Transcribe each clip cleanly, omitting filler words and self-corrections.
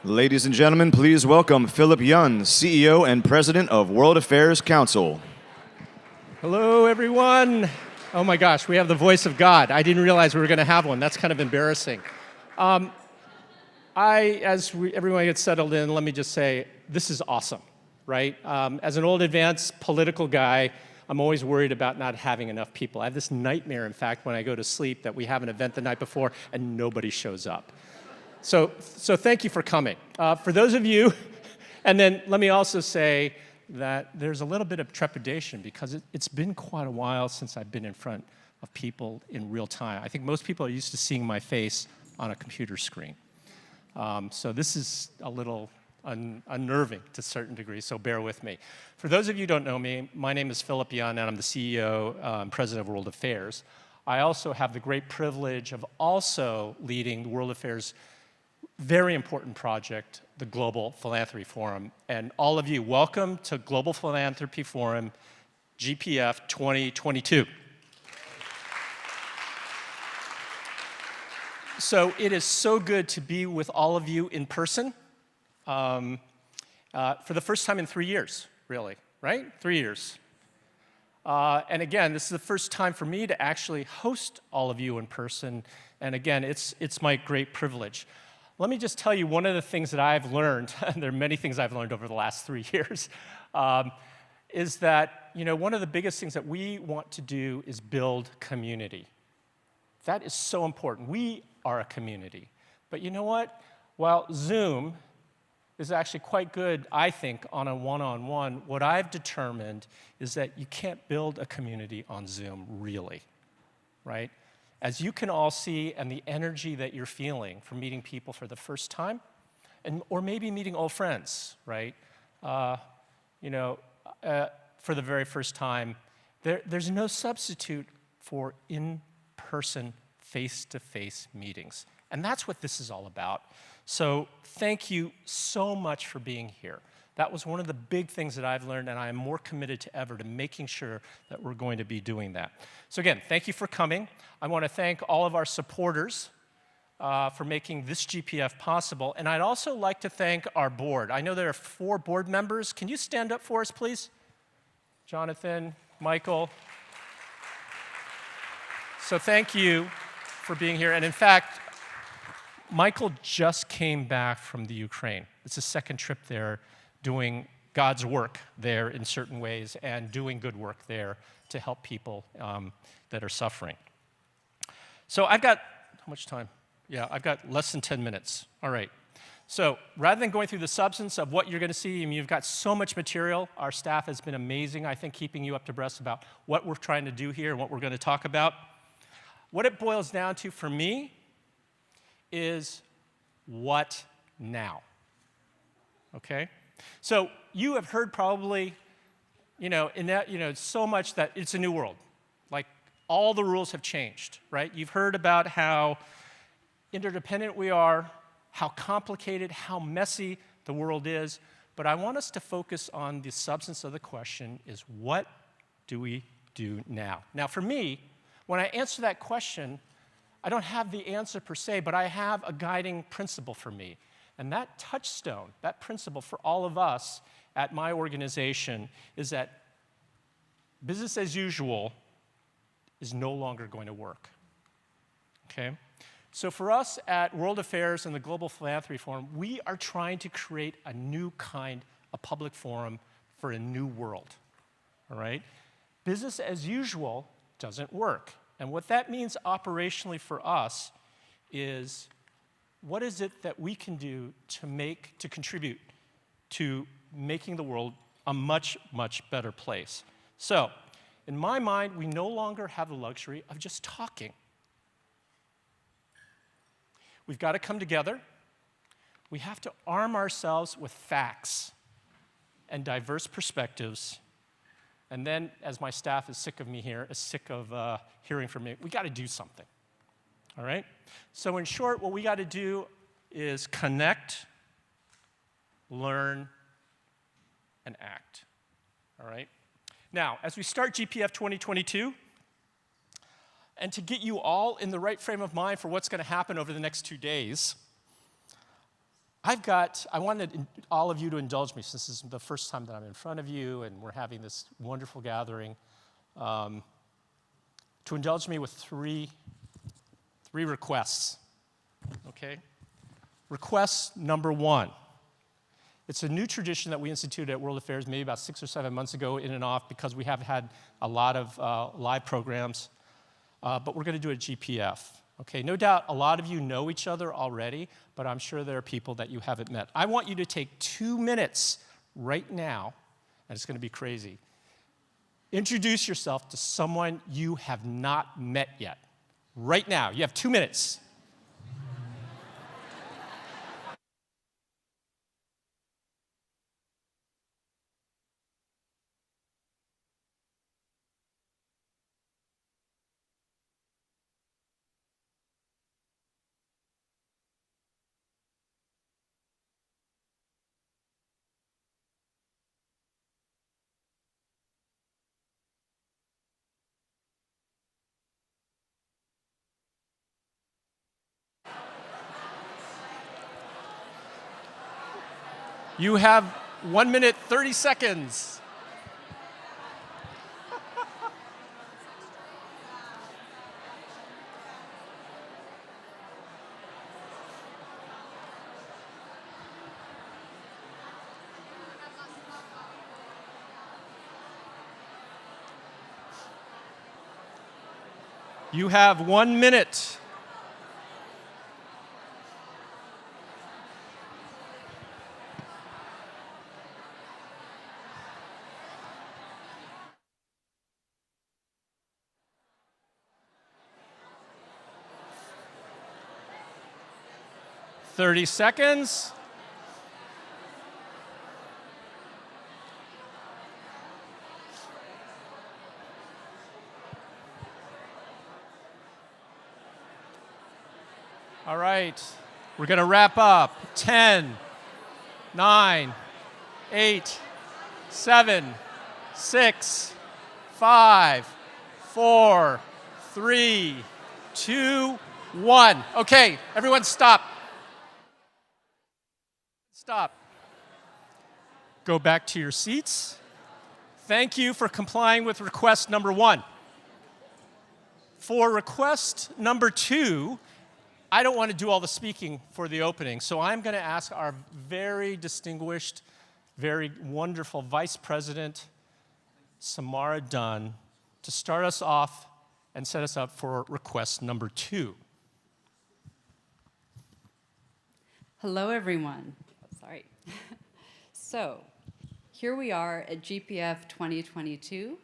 Ladies and gentlemen, please welcome Philip Yun, CEO and President of World Affairs Council. Hello, everyone. Oh my gosh, we have the voice of God. I didn't realize we were going to have one. That's kind of embarrassing. Everyone gets settled in, let me just say, this is awesome, right? As an old advanced political guy, I'm always worried about not having enough people. I have this nightmare, in fact, when I go to sleep that we have an event the night before and nobody shows up. So thank you for coming. For those of you, and then let me also say that there's a little bit of trepidation because it's been quite a while since I've been in front of people in real time. I think most people are used to seeing my face on a computer screen. So this is a little unnerving to a certain degree, so bear with me. For those of you who don't know me, my name is Philip Yun, and I'm the CEO and President of World Affairs. I also have the great privilege of also leading the World Affairs' very important project, the Global Philanthropy Forum. And all of you, welcome to Global Philanthropy Forum, GPF 2022. So it is so good to be with all of you in person for the first time in 3 years, really, right? 3 years. And again, this is the first time for me to actually host all of you in person. And again, it's my great privilege. Let me just tell you one of the things that I've learned, and there are many things I've learned over the last 3 years, is that one of the biggest things that we want to do is build community. That is so important. We are a community. But you know what? While Zoom is actually quite good, I think, on a one-on-one, what I've determined is that you can't build a community on Zoom, really, right? As you can all see, and the energy that you're feeling from meeting people for the first time, or maybe meeting old friends, right? For the very first time, there's no substitute for in-person, face-to-face meetings. And that's what this is all about. So thank you so much for being here. That was one of the big things that I've learned, and I am more committed to ever to making sure that we're going to be doing that. So again, thank you for coming. I want to thank all of our supporters for making this GPF possible, and I'd also like to thank our board. I know there are 4 board members. Can you stand up for us, please? Jonathan, Michael. So thank you for being here, and in fact, Michael just came back from the Ukraine. It's his second trip there, doing God's work there in certain ways and doing good work there to help people that are suffering. So I've got, how much time? Yeah, I've got less than 10 minutes. All right. So rather than going through the substance of what you're going to see, you've got so much material. Our staff has been amazing, I think, keeping you up to breast about what we're trying to do here and what we're going to talk about. What it boils down to for me is what now? Okay? So you have heard probably, so much that it's a new world. Like all the rules have changed, right? You've heard about how interdependent we are, how complicated, how messy the world is. But I want us to focus on the substance of the question is what do we do now? Now for me, when I answer that question, I don't have the answer per se, but I have a guiding principle for me. And that touchstone, that principle for all of us at my organization is that business as usual is no longer going to work, okay? So for us at World Affairs and the Global Philanthropy Forum, we are trying to create a new kind of public forum for a new world, all right? Business as usual doesn't work. And what that means operationally for us is what is it that we can do to contribute to making the world a much, much better place? So, in my mind, we no longer have the luxury of just talking. We've got to come together. We have to arm ourselves with facts and diverse perspectives. And then, as my staff is sick of me here, is sick of hearing from me, we got to do something. All right? So in short, what we got to do is connect, learn, and act. All right? Now, as we start GPF 2022, and to get you all in the right frame of mind for what's going to happen over the next 2 days, I wanted all of you to indulge me since this is the first time that I'm in front of you and we're having this wonderful gathering, to indulge me with three requests, okay? Request number one. It's a new tradition that we instituted at World Affairs maybe about 6 or 7 months ago in and off because we have had a lot of live programs, but we're gonna do a GPF. Okay, no doubt a lot of you know each other already, but I'm sure there are people that you haven't met. I want you to take 2 minutes right now, and it's gonna be crazy. Introduce yourself to someone you have not met yet. Right now, you have 2 minutes. You have 1 minute, 30 seconds. You have 1 minute. Thirty seconds. All right, we're gonna wrap up. 10, 9, 8, 7, 6, 5, 4, 3, 2, 1. Okay, everyone stop. Stop. Go back to your seats. Thank you for complying with request number one. For request number two, I don't want to do all the speaking for the opening, so I'm going to ask our very distinguished, very wonderful Vice President, Samara Dunn, to start us off and set us up for request number two. Hello, everyone. Sorry. So, here we are at GPF 2022.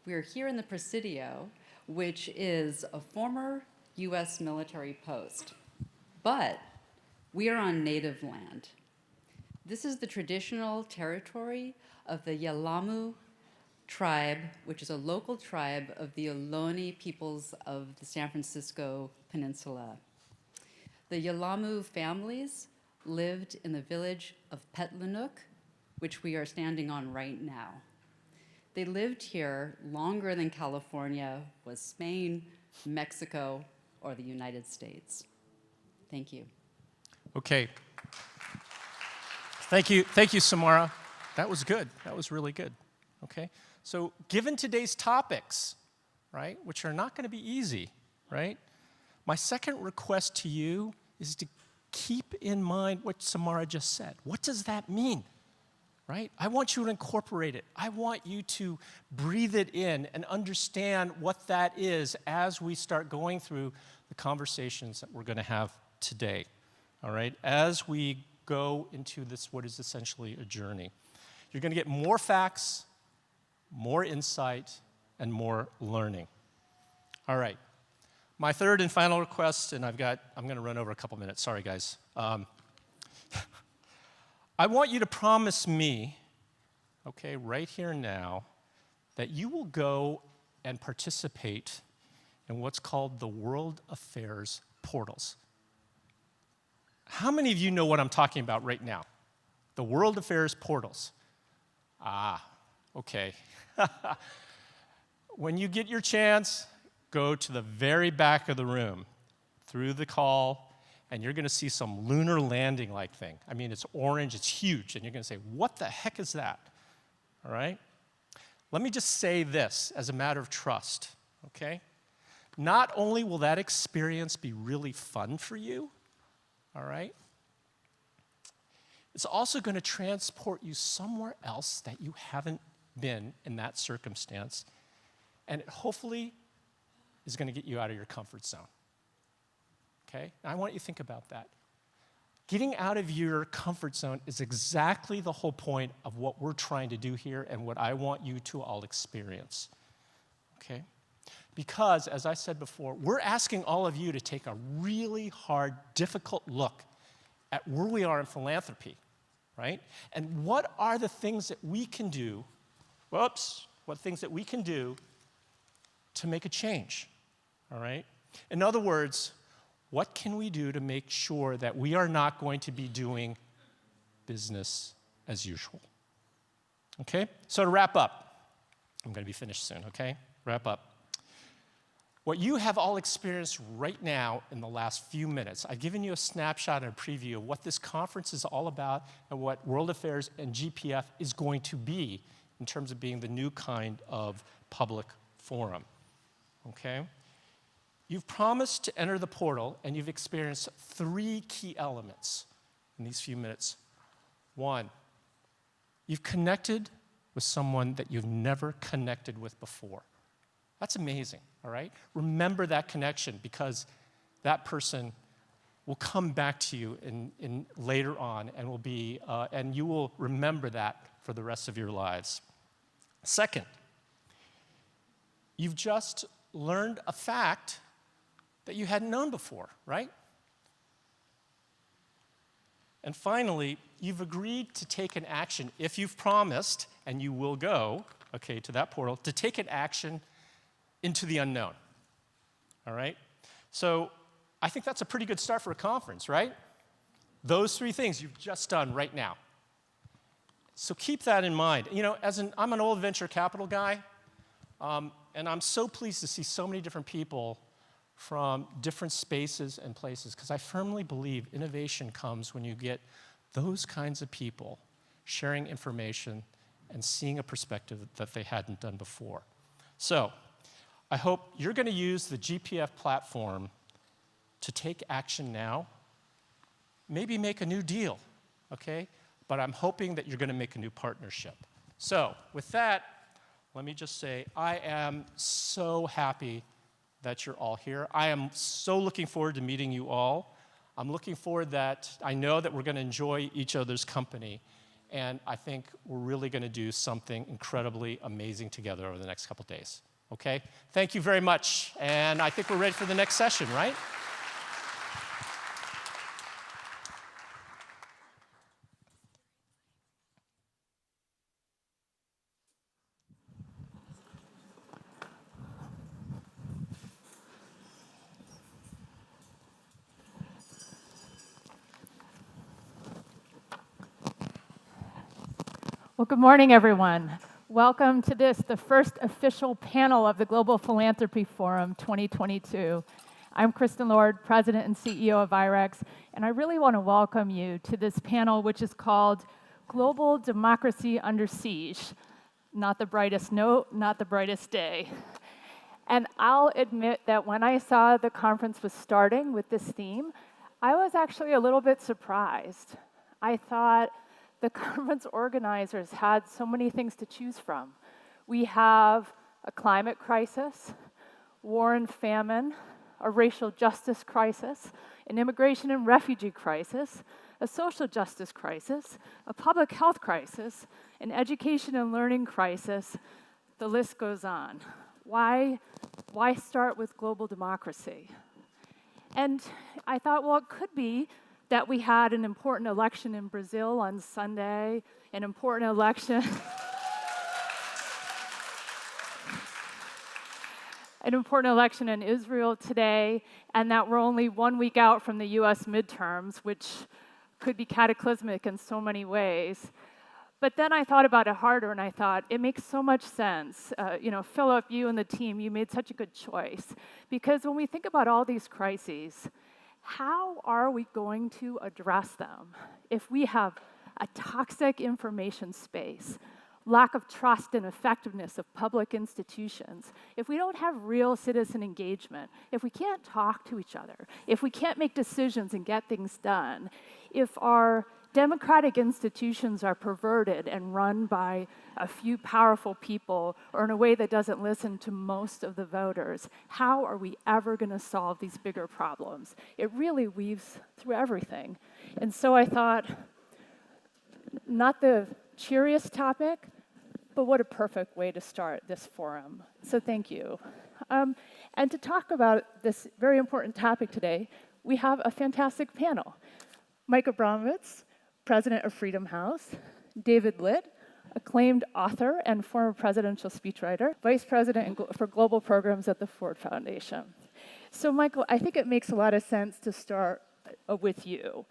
We are here in the Presidio, which is a former U.S. military post. But we are on native land. This is the traditional territory of the Yelamu tribe, which is a local tribe of the Ohlone peoples of the San Francisco Peninsula. The Yelamu families lived in the village of Petlanook, which we are standing on right now. They lived here longer than California was Spain, Mexico, or the United States. Thank you. Okay. Thank you, Samara. That was good. That was really good. Okay. So, given today's topics, right, which are not going to be easy, right? My second request to you is to keep in mind what Samara just said. What does that mean? Right? I want you to incorporate it. I want you to breathe it in and understand what that is as we start going through the conversations that we're going to have today. All right? As we go into this, what is essentially a journey. You're going to get more facts, more insight, and more learning. All right. My third and final request, and I'm going to run over a couple minutes. Sorry, guys. I want you to promise me, okay, right here and now, that you will go and participate in what's called the World Affairs portals. How many of you know what I'm talking about right now? The World Affairs portals. Ah, okay. When you get your chance, go to the very back of the room through the call, and you're going to see some lunar landing-like thing. I mean, it's orange, it's huge, and you're going to say, what the heck is that? All right? Let me just say this as a matter of trust, okay? Not only will that experience be really fun for you, all right? It's also going to transport you somewhere else that you haven't been in that circumstance, and it hopefully is going to get you out of your comfort zone. Okay? Now, I want you to think about that. Getting out of your comfort zone is exactly the whole point of what we're trying to do here and what I want you to all experience. Okay? Because, as I said before, we're asking all of you to take a really hard, difficult look at where we are in philanthropy, right? And what are the things that we can do, what things that we can do to make a change, all right? In other words, what can we do to make sure that we are not going to be doing business as usual? Okay? So to wrap up, I'm going to be finished soon, okay? Wrap up. What you have all experienced right now in the last few minutes, I've given you a snapshot and a preview of what this conference is all about and what World Affairs and GPF is going to be in terms of being the new kind of public forum, okay? You've promised to enter the portal, and you've experienced 3 key elements in these few minutes. 1, you've connected with someone that you've never connected with before. That's amazing, all right? Remember that connection, because that person will come back to you in later on and will be, and you will remember that for the rest of your lives. 2nd, you've just learned a fact that you hadn't known before, right? And finally, you've agreed to take an action, if you've promised, and you will go, okay, to that portal, to take an action into the unknown, all right? So I think that's a pretty good start for a conference, right? Those 3 things you've just done right now. So keep that in mind. You know, I'm an old venture capital guy, and I'm so pleased to see so many different people from different spaces and places, because I firmly believe innovation comes when you get those kinds of people sharing information and seeing a perspective that they hadn't done before. So I hope you're going to use the GPF platform to take action now, maybe make a new deal, okay? But I'm hoping that you're going to make a new partnership. So with that, let me just say I am so happy that you're all here. I am so looking forward to meeting you all. I'm looking forward that I know that we're going to enjoy each other's company, and I think we're really going to do something incredibly amazing together over the next couple days. Okay? Thank you very much, and I think we're ready for the next session, right? Well, good morning, everyone. Welcome to the first official panel of the Global Philanthropy Forum 2022. I'm Kristen Lord, President and CEO of IREX, and I really want to welcome you to this panel, which is called Global Democracy Under Siege. Not the brightest note, not the brightest day. And I'll admit that when I saw the conference was starting with this theme, I was actually a little bit surprised. I thought, the conference organizers had so many things to choose from. We have a climate crisis, war and famine, a racial justice crisis, an immigration and refugee crisis, a social justice crisis, a public health crisis, an education and learning crisis. The list goes on. Why start with global democracy? And I thought, well, it could be that we had an important election in Brazil on Sunday, an important election in Israel today, and that we're only 1 week out from the US midterms, which could be cataclysmic in so many ways. But then I thought about it harder, and I thought, it makes so much sense. Philip, you and the team, you made such a good choice. Because when we think about all these crises, how are we going to address them if we have a toxic information space, lack of trust and effectiveness of public institutions, if we don't have real citizen engagement, if we can't talk to each other, if we can't make decisions and get things done, if our democratic institutions are perverted and run by a few powerful people or in a way that doesn't listen to most of the voters, how are we ever going to solve these bigger problems? It really weaves through everything. And so I thought, not the cheeriest topic, but what a perfect way to start this forum. So thank you. And to talk about this very important topic today, we have a fantastic panel. Mike Abramowitz, president of Freedom House, David Litt, acclaimed author and former presidential speechwriter, vice president for global programs at the Ford Foundation. So Michael, I think it makes a lot of sense to start with you.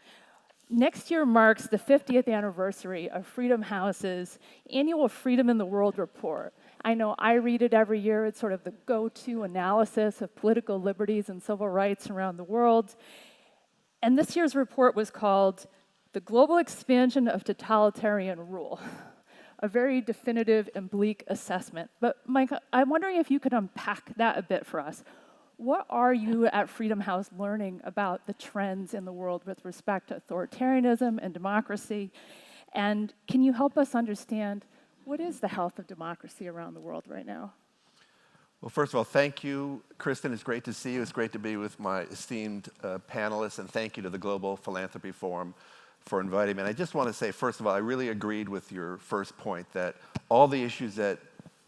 Next year marks the 50th anniversary of Freedom House's annual Freedom in the World report. I know I read it every year. It's sort of the go-to analysis of political liberties and civil rights around the world. And this year's report was called The Global Expansion of Totalitarian Rule, a very definitive and bleak assessment. But Mike, I'm wondering if you could unpack that a bit for us. What are you at Freedom House learning about the trends in the world with respect to authoritarianism and democracy? And can you help us understand what is the health of democracy around the world right now? Well, first of all, thank you, Kristen. It's great to see you. It's great to be with my esteemed panelists, and thank you to the Global Philanthropy Forum for inviting me. And I just want to say, first of all, I really agreed with your first point that all the issues that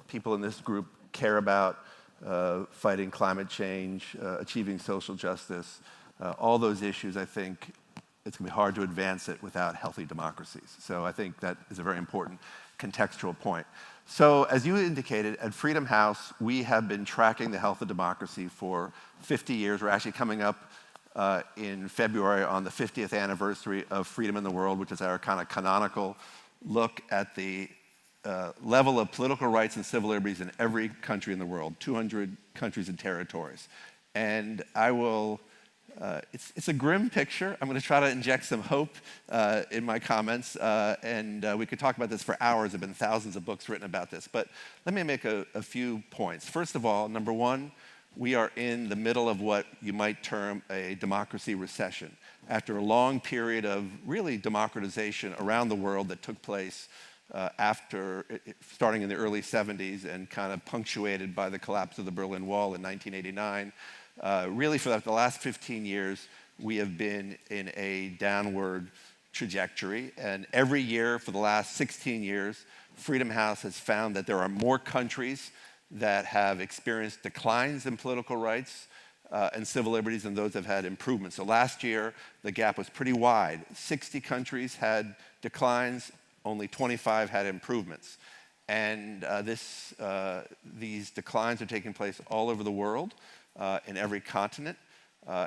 people in this group care about, fighting climate change, achieving social justice, all those issues, I think it's going to be hard to advance it without healthy democracies. So I think that is a very important contextual point. So as you indicated, at Freedom House, we have been tracking the health of democracy for 50 years. We're actually coming up in February on the 50th anniversary of Freedom in the World, which is our kind of canonical look at the level of political rights and civil liberties in every country in the world, 200 countries and territories. And I will, it's a grim picture. I'm going to try to inject some hope in my comments, and we could talk about this for hours. There have been thousands of books written about this, but let me make a few points. First of all, number one, we are in the middle of what you might term a democracy recession. After a long period of really democratization around the world that took place starting in the early 70s and kind of punctuated by the collapse of the Berlin Wall in 1989. Really for the last 15 years, we have been in a downward trajectory. And every year for the last 16 years, Freedom House has found that there are more countries that have experienced declines in political rights and civil liberties than those that have had improvements. So last year, the gap was pretty wide. 60 countries had declines, only 25 had improvements. And these declines are taking place all over the world, in every continent,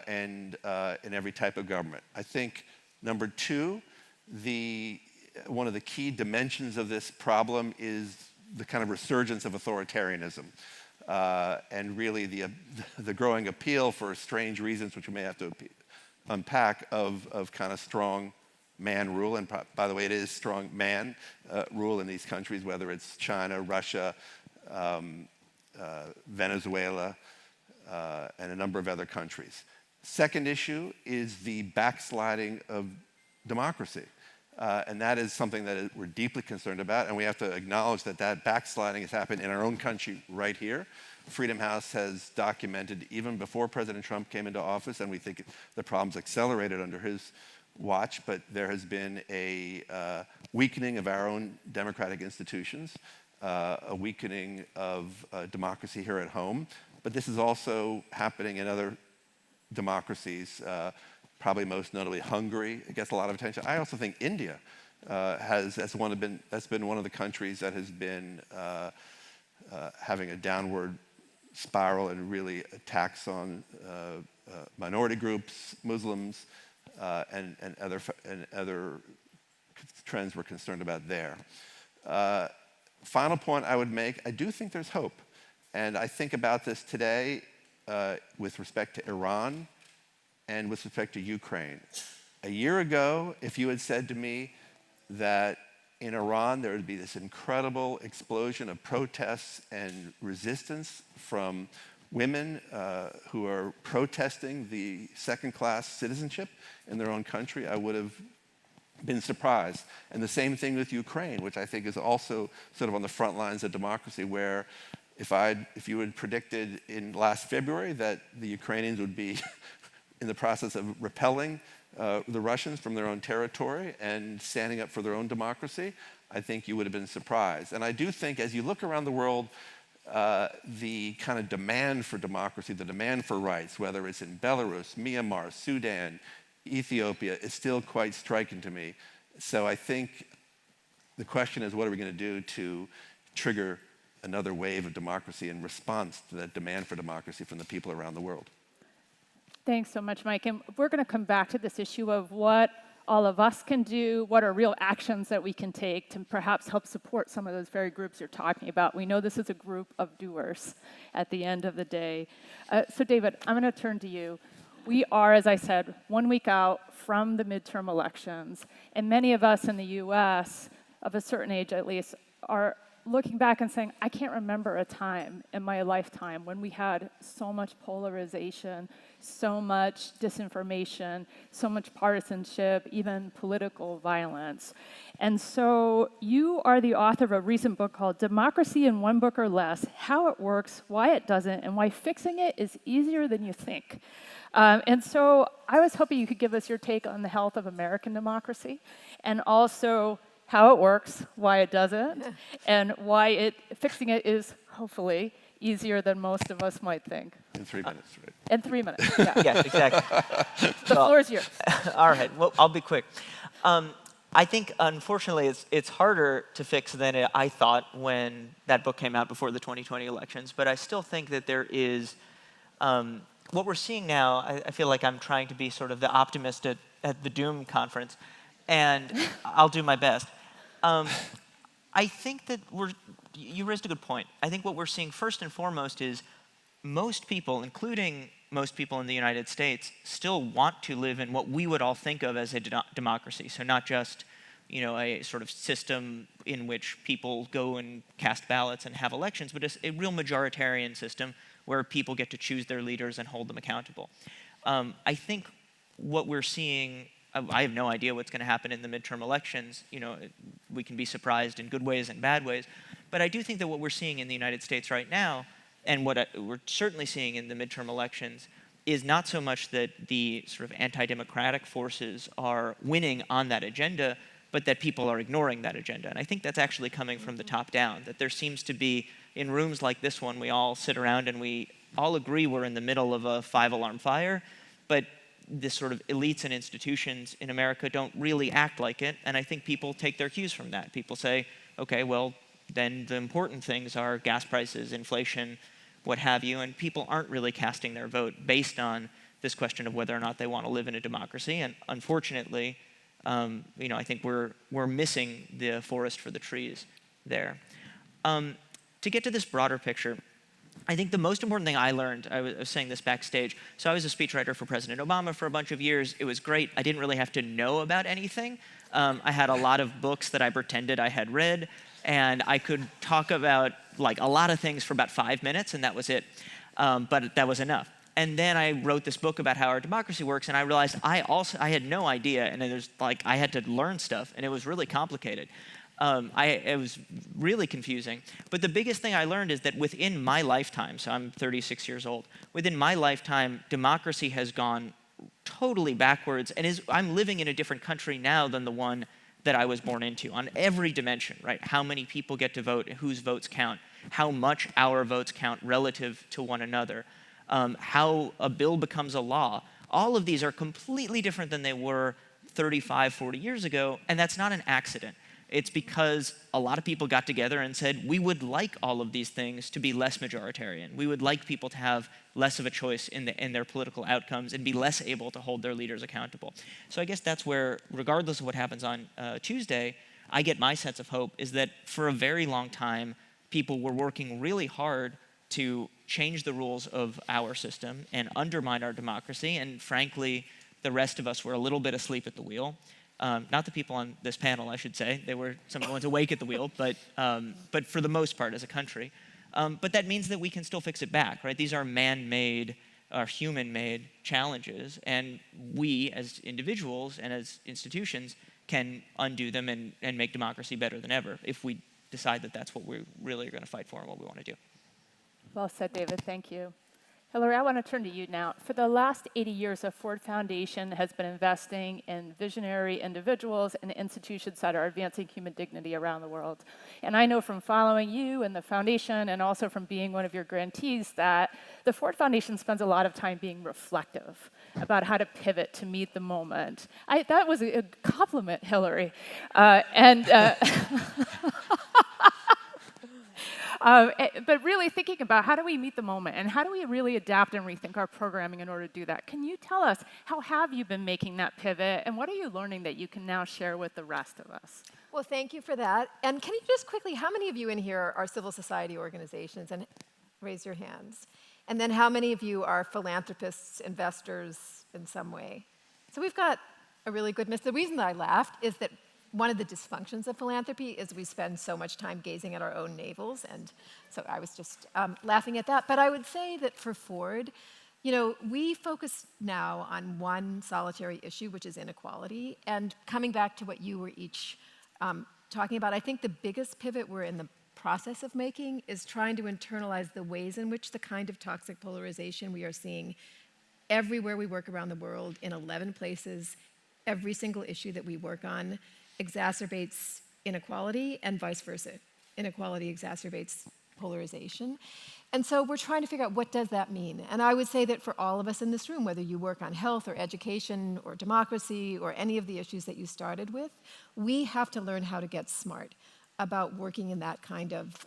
and in every type of government. I think, number two, one of the key dimensions of this problem is the kind of resurgence of authoritarianism, and really the growing appeal for strange reasons, which we may have to unpack, of kind of strong man rule. And by the way, it is strong man rule in these countries, whether it's China, Russia, Venezuela, and a number of other countries. Second issue is the backsliding of democracy. And that is something that we're deeply concerned about, and we have to acknowledge that that backsliding has happened in our own country right here. Freedom House has documented even before President Trump came into office, and we think the problem's accelerated under his watch, but there has been a weakening of our own democratic institutions, a weakening of democracy here at home. But this is also happening in other democracies, probably most notably Hungary. It gets a lot of attention. I also think India that's been one of the countries that has been having a downward spiral and really attacks on minority groups, Muslims, and other trends we're concerned about there. Final point I would make, I do think there's hope. And I think about this today with respect to Iran. and with respect to Ukraine. A year ago, if you had said to me that in Iran there would be this incredible explosion of protests and resistance from women who are protesting the second-class citizenship in their own country, I would have been surprised. And the same thing with Ukraine, which I think is also sort of on the front lines of democracy, where if you had predicted in last February that the Ukrainians would be in the process of repelling the Russians from their own territory and standing up for their own democracy, I think you would have been surprised. And I do think as you look around the world, the kind of demand for democracy, the demand for rights, whether it's in Belarus, Myanmar, Sudan, Ethiopia, is still quite striking to me. So I think the question is, what are we going to do to trigger another wave of democracy in response to that demand for democracy from the people around the world? Thanks so much, Mike. And we're going to come back to this issue of what all of us can do, what are real actions that we can take to perhaps help support some of those very groups you're talking about. We know this is a group of doers at the end of the day. So David, I'm going to turn to you. We are, as I said, 1 week out from the midterm elections, and many of us in the US, of a certain age at least, are looking back and saying, I can't remember a time in my lifetime when we had so much polarization, so much disinformation, so much partisanship, even political violence. And so you are the author of a recent book called Democracy in One Book or Less: How It Works, Why It Doesn't, and Why Fixing It is Easier Than You Think. And so I was hoping you could give us your take on the health of American democracy, and also how it works, why it doesn't, and why fixing it is hopefully easier than most of us might think. In 3 minutes, right? In 3 minutes, yeah. Yes, exactly. The floor is yours. All right, well, I'll be quick. I think, unfortunately, it's harder to fix than I thought when that book came out before the 2020 elections, but I still think that there is, what we're seeing now, I feel like I'm trying to be sort of the optimist at the Doom conference, and I'll do my best. I think that you raised a good point. I think what we're seeing first and foremost is most people, including most people in the United States, still want to live in what we would all think of as a democracy. So not just, a sort of system in which people go and cast ballots and have elections, but a real majoritarian system where people get to choose their leaders and hold them accountable. I think what we're seeing, I have no idea what's going to happen in the midterm elections. We can be surprised in good ways and bad ways. But I do think that what we're seeing in the United States right now, and what we're certainly seeing in the midterm elections, is not so much that the sort of anti-democratic forces are winning on that agenda, but that people are ignoring that agenda. And I think that's actually coming from the top down, that there seems to be, in rooms like this one, we all sit around and we all agree we're in the middle of a 5-alarm fire, but the sort of elites and institutions in America don't really act like it, and I think people take their cues from that. People say, okay, well, then the important things are gas prices, inflation, what have you, and people aren't really casting their vote based on this question of whether or not they want to live in a democracy, and unfortunately, I think we're missing the forest for the trees there. To get to this broader picture, I think the most important thing I learned, I was saying this backstage, so I was a speechwriter for President Obama for a bunch of years. It was great. I didn't really have to know about anything. I had a lot of books that I pretended I had read, and I could talk about a lot of things for about 5 minutes, and that was it. But that was enough. And then I wrote this book about how our democracy works, and I realized I had no idea, and I had to learn stuff, and it was really complicated. It was really confusing. But the biggest thing I learned is that within my lifetime, so I'm 36 years old, within my lifetime, democracy has gone totally backwards, and I'm living in a different country now than the one that I was born into on every dimension, right? How many people get to vote, whose votes count, how much our votes count relative to one another, how a bill becomes a law. All of these are completely different than they were 35, 40 years ago, and that's not an accident. It's because a lot of people got together and said, we would like all of these things to be less majoritarian. We would like people to have less of a choice in their political outcomes and be less able to hold their leaders accountable. So I guess that's where, regardless of what happens on Tuesday, I get my sense of hope is that for a very long time, people were working really hard to change the rules of our system and undermine our democracy. And frankly, the rest of us were a little bit asleep at the wheel. Not the people on this panel, I should say. They were some of the ones awake at the wheel, but for the most part as a country. But that means that we can still fix it back, right? These are man-made, are human-made challenges, and we as individuals and as institutions can undo them and make democracy better than ever if we decide that that's what we really are going to fight for and what we want to do. Well said, David. Thank you. Hillary, I want to turn to you now. For the last 80 years, the Ford Foundation has been investing in visionary individuals and institutions that are advancing human dignity around the world. And I know from following you and the foundation and also from being one of your grantees that the Ford Foundation spends a lot of time being reflective about how to pivot to meet the moment. That was a compliment, Hillary. But really thinking about how do we meet the moment and how do we really adapt and rethink our programming in order to do that? Can you tell us how have you been making that pivot and what are you learning that you can now share with the rest of us? Well, thank you for that. And can you just quickly, how many of you in here are civil society organizations? And raise your hands. And then how many of you are philanthropists, investors in some way? So we've got a really good mix. The reason that I laughed is that one of the dysfunctions of philanthropy is we spend so much time gazing at our own navels, and so I was just laughing at that. But I would say that for Ford, we focus now on one solitary issue, which is inequality. And coming back to what you were each talking about, I think the biggest pivot we're in the process of making is trying to internalize the ways in which the kind of toxic polarization we are seeing everywhere we work around the world, in 11 places, every single issue that we work on, exacerbates inequality and vice versa. Inequality exacerbates polarization. And so we're trying to figure out what does that mean. And I would say that for all of us in this room, whether you work on health or education or democracy or any of the issues that you started with, we have to learn how to get smart about working in that kind of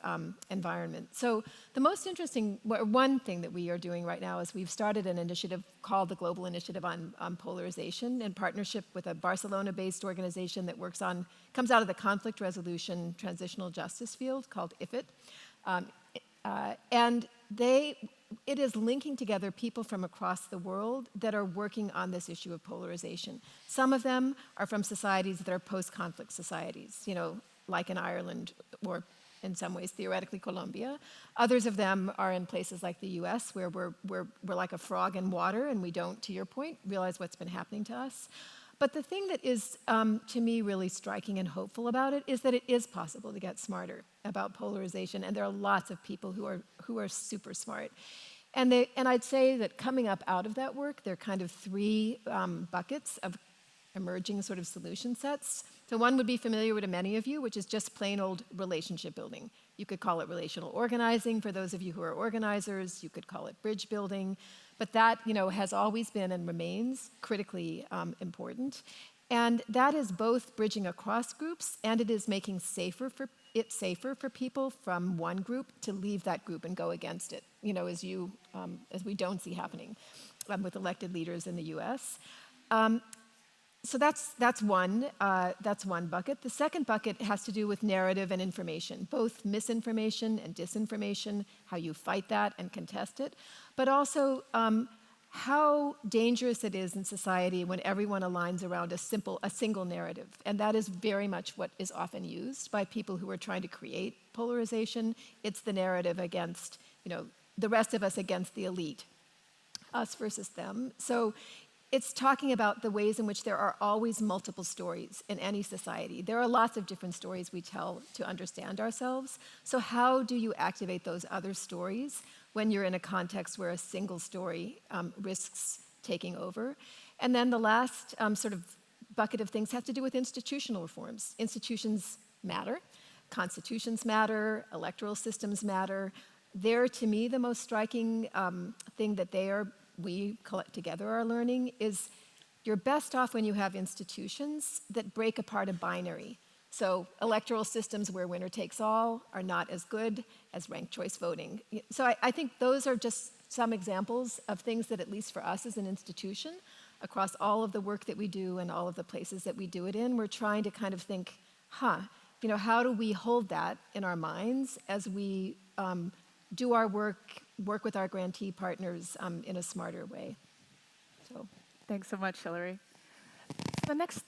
environment. So the most interesting, one thing that we are doing right now is we've started an initiative called the Global Initiative on Polarization in partnership with a Barcelona-based organization that comes out of the conflict resolution transitional justice field called IFIT. And it is linking together people from across the world that are working on this issue of polarization. Some of them are from societies that are post-conflict societies, like in Ireland, or in some ways, theoretically, Colombia. Others of them are in places like the US, where we're like a frog in water, and we don't, to your point, realize what's been happening to us. But the thing that is, to me, really striking and hopeful about it is that it is possible to get smarter about polarization, and there are lots of people who are super smart. And I'd say that coming up out of that work, there are kind of three buckets of emerging sort of solution sets. So one would be familiar to many of you, which is just plain old relationship building. You could call it relational organizing for those of you who are organizers. You could call it bridge building. But that has always been and remains critically important. And that is both bridging across groups, and it is making it safer for people from one group to leave that group and go against it, as we don't see happening with elected leaders in the US. So that's one bucket. The second bucket has to do with narrative and information, both misinformation and disinformation, how you fight that and contest it, but also how dangerous it is in society when everyone aligns around a single narrative. And that is very much what is often used by people who are trying to create polarization. It's the narrative against, the rest of us against the elite, us versus them. So it's talking about the ways in which there are always multiple stories in any society. There are lots of different stories we tell to understand ourselves. So how do you activate those other stories when you're in a context where a single story risks taking over? And then the last sort of bucket of things have to do with institutional reforms. Institutions matter, constitutions matter, electoral systems matter. They're, to me, the most striking thing that we together are learning is you're best off when you have institutions that break apart a binary. So electoral systems where winner takes all are not as good as ranked choice voting. So I think those are just some examples of things that, at least for us as an institution, across all of the work that we do and all of the places that we do it in, we're trying to kind of think, how do we hold that in our minds as we do our work work with our grantee partners in a smarter way. So. Thanks so much, Hillary. The next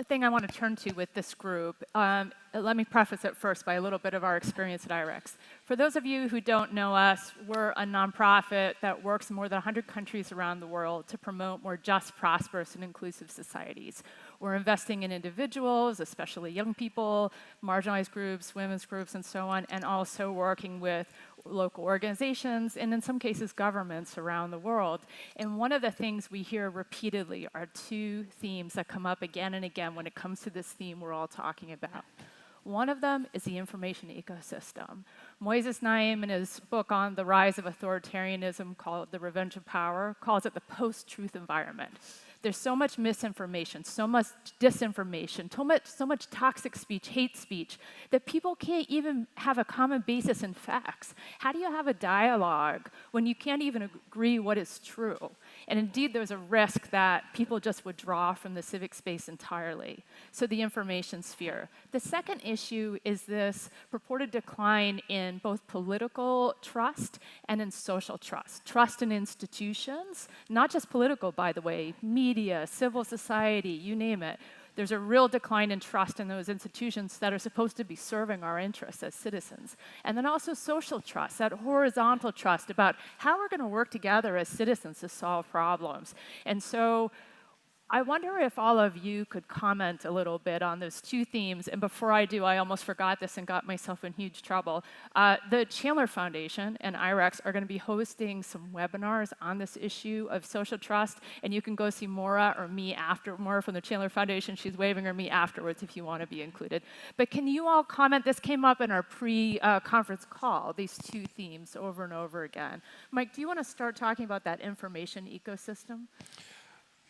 thing I want to turn to with this group, let me preface it first by a little bit of our experience at IREX. For those of you who don't know us, we're a nonprofit that works in more than 100 countries around the world to promote more just, prosperous, and inclusive societies. We're investing in individuals, especially young people, marginalized groups, women's groups, and so on, and also working with local organizations, and in some cases, governments around the world. And one of the things we hear repeatedly are two themes that come up again and again when it comes to this theme we're all talking about. One of them is the information ecosystem. Moises Naim, in his book on the rise of authoritarianism called The Revenge of Power, calls it the post-truth environment. There's so much misinformation, so much disinformation, so much toxic speech, hate speech, that people can't even have a common basis in facts. How do you have a dialogue when you can't even agree what is true? And indeed, there's a risk that people just withdraw from the civic space entirely. So the information sphere. The second issue is this purported decline in both political trust and in social trust. Trust in institutions, not just political, by the way, media, civil society, you name it. There's a real decline in trust in those institutions that are supposed to be serving our interests as citizens. And then also social trust, that horizontal trust about how we're going to work together as citizens to solve problems. And so I wonder if all of you could comment a little bit on those two themes. And before I do, I almost forgot this and got myself in huge trouble. The Chandler Foundation and IREX are going to be hosting some webinars on this issue of social trust. And you can go see Maura or me after, Maura from the Chandler Foundation. She's waving, or me afterwards if you want to be included. But can you all comment? This came up in our pre-conference call, these two themes over and over again. Mike, do you want to start talking about that information ecosystem?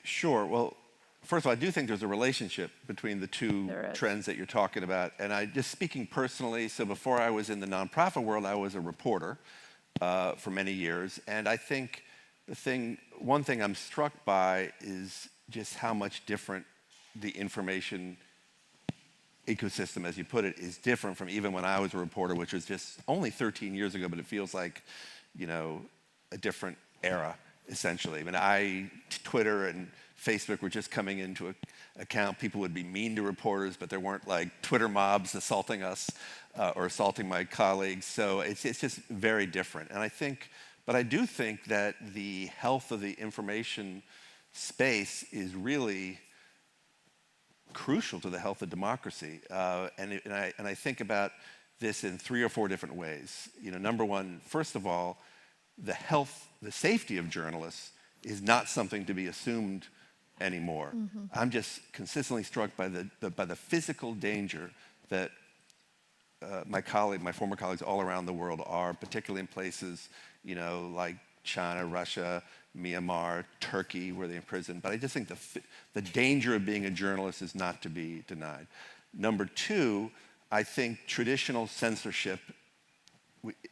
Sure. Well, first of all, I do think there's a relationship between the two trends that you're talking about. And just speaking personally, so before I was in the nonprofit world, I was a reporter for many years. And I think one thing I'm struck by is just how much different the information ecosystem, as you put it, is different from even when I was a reporter, which was just only 13 years ago, but it feels like, a different era. Essentially, Twitter and Facebook were just coming into account. People would be mean to reporters, but there weren't like Twitter mobs assaulting us or assaulting my colleagues. So it's just very different. And I do think that the health of the information space is really crucial to the health of democracy. And I think about this in 3 or 4 different ways. Number one, first of all, the safety of journalists is not something to be assumed anymore. Mm-hmm. I'm just consistently struck by the physical danger that my former colleagues all around the world are, particularly in places, like China, Russia, Myanmar, Turkey, where they're imprisoned. But I just think the danger of being a journalist is not to be denied. Number two, I think traditional censorship,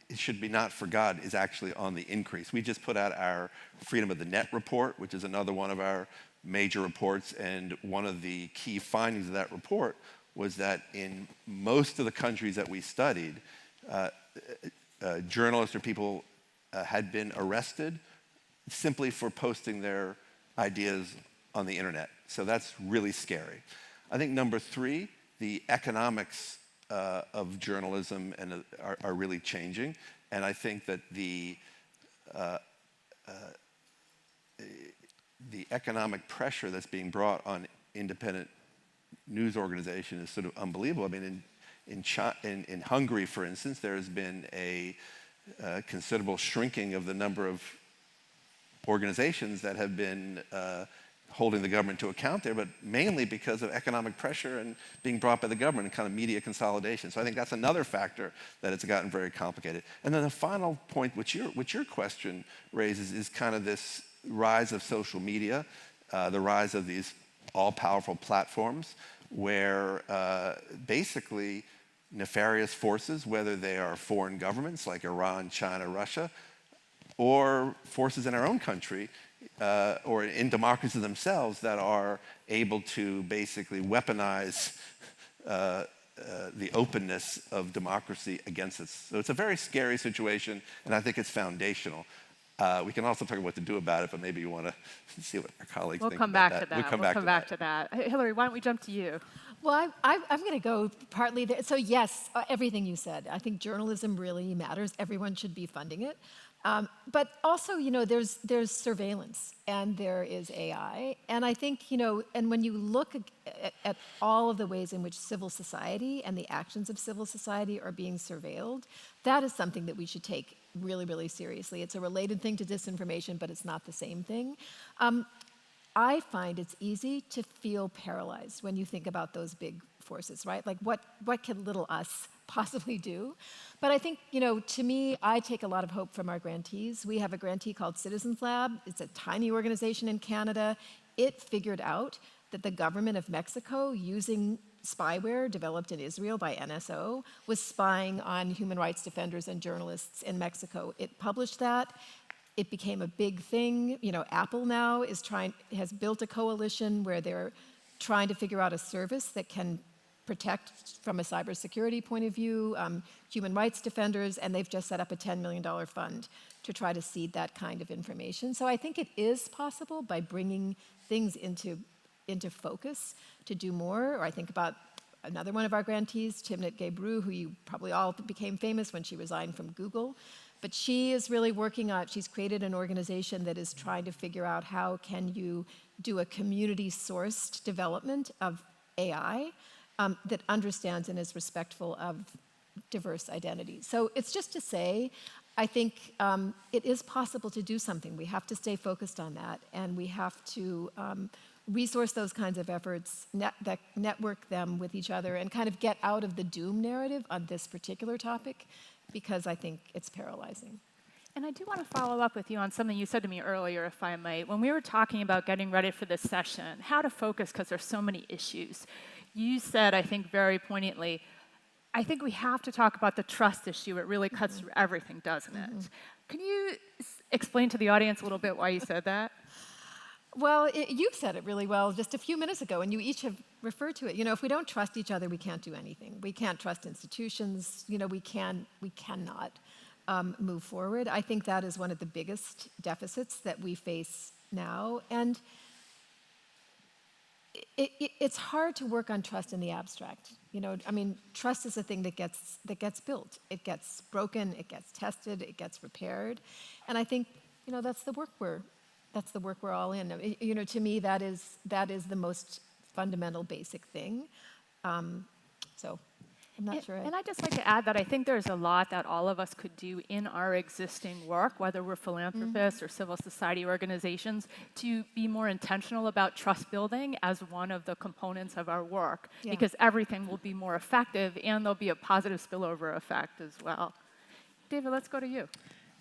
it should be not forgotten, is actually on the increase. We just put out our Freedom of the Net report, which is another one of our major reports, and one of the key findings of that report was that in most of the countries that we studied, journalists or people had been arrested simply for posting their ideas on the internet. So that's really scary. I think number 3, the economics of journalism are really changing, and I think that the economic pressure that's being brought on independent news organizations is sort of unbelievable. I mean, in Hungary, for instance, there has been a considerable shrinking of the number of organizations that have been holding the government to account there, but mainly because of economic pressure and being brought by the government and kind of media consolidation. So I think that's another factor that it's gotten very complicated. And then the final point, which your question raises, is kind of this rise of social media, the rise of these all-powerful platforms where basically nefarious forces, whether they are foreign governments like Iran, China, Russia, or forces in our own country, or in democracies themselves, that are able to basically weaponize the openness of democracy against us. So it's a very scary situation, and I think it's foundational. We can also talk about what to do about it, but maybe you want to see what our colleagues think about that. We'll come back to that. Hey, Hillary, why don't we jump to you? Well, I'm going to go partly there. So yes, everything you said. I think journalism really matters. Everyone should be funding it. But also, there's surveillance and there is AI. And I think, and when you look at all of the ways in which civil society and the actions of civil society are being surveilled, that is something that we should take really, really seriously. It's a related thing to disinformation, but it's not the same thing. I find it's easy to feel paralyzed when you think about those big forces, right? Like what can little us possibly do? But I think, to me, I take a lot of hope from our grantees. We have a grantee called Citizens Lab. It's a tiny organization in Canada. It figured out that the government of Mexico, using spyware developed in Israel by NSO, was spying on human rights defenders and journalists in Mexico. It published that. It became a big thing. Apple now has built a coalition where they're trying to figure out a service that can protect, from a cybersecurity point of view, human rights defenders, and they've just set up a $10 million fund to try to seed that kind of information. So I think it is possible by bringing things into focus to do more. Or I think about another one of our grantees, Timnit Gebru, who you probably all became famous when she resigned from Google. But she is really working on, she's created an organization that is trying to figure out how can you do a community-sourced development of AI that understands and is respectful of diverse identities. So it's just to say, I think it is possible to do something. We have to stay focused on that, and we have to resource those kinds of efforts, network them with each other, and kind of get out of the doom narrative on this particular topic, because I think it's paralyzing. And I do want to follow up with you on something you said to me earlier, if I might. When we were talking about getting ready for this session, how to focus because there's so many issues, you said, I think very poignantly, I think we have to talk about the trust issue. It really cuts through everything, doesn't it? Can you explain to the audience a little bit why you said that? Well, you said it really well just a few minutes ago, and you each have referred to it. If we don't trust each other, we can't do anything. We can't trust institutions. We cannot move forward. I think that is one of the biggest deficits that we face now. And it's hard to work on trust in the abstract. Trust is a thing that gets built. It gets broken. It gets tested. It gets repaired. And I think that's the work we're all in. To me, that is the most fundamental, basic thing. So I'm not sure. And I'd just like to add that I think there's a lot that all of us could do in our existing work, whether we're philanthropists or civil society organizations, to be more intentional about trust building as one of the components of our work, because everything will be more effective and there'll be a positive spillover effect as well. David, let's go to you.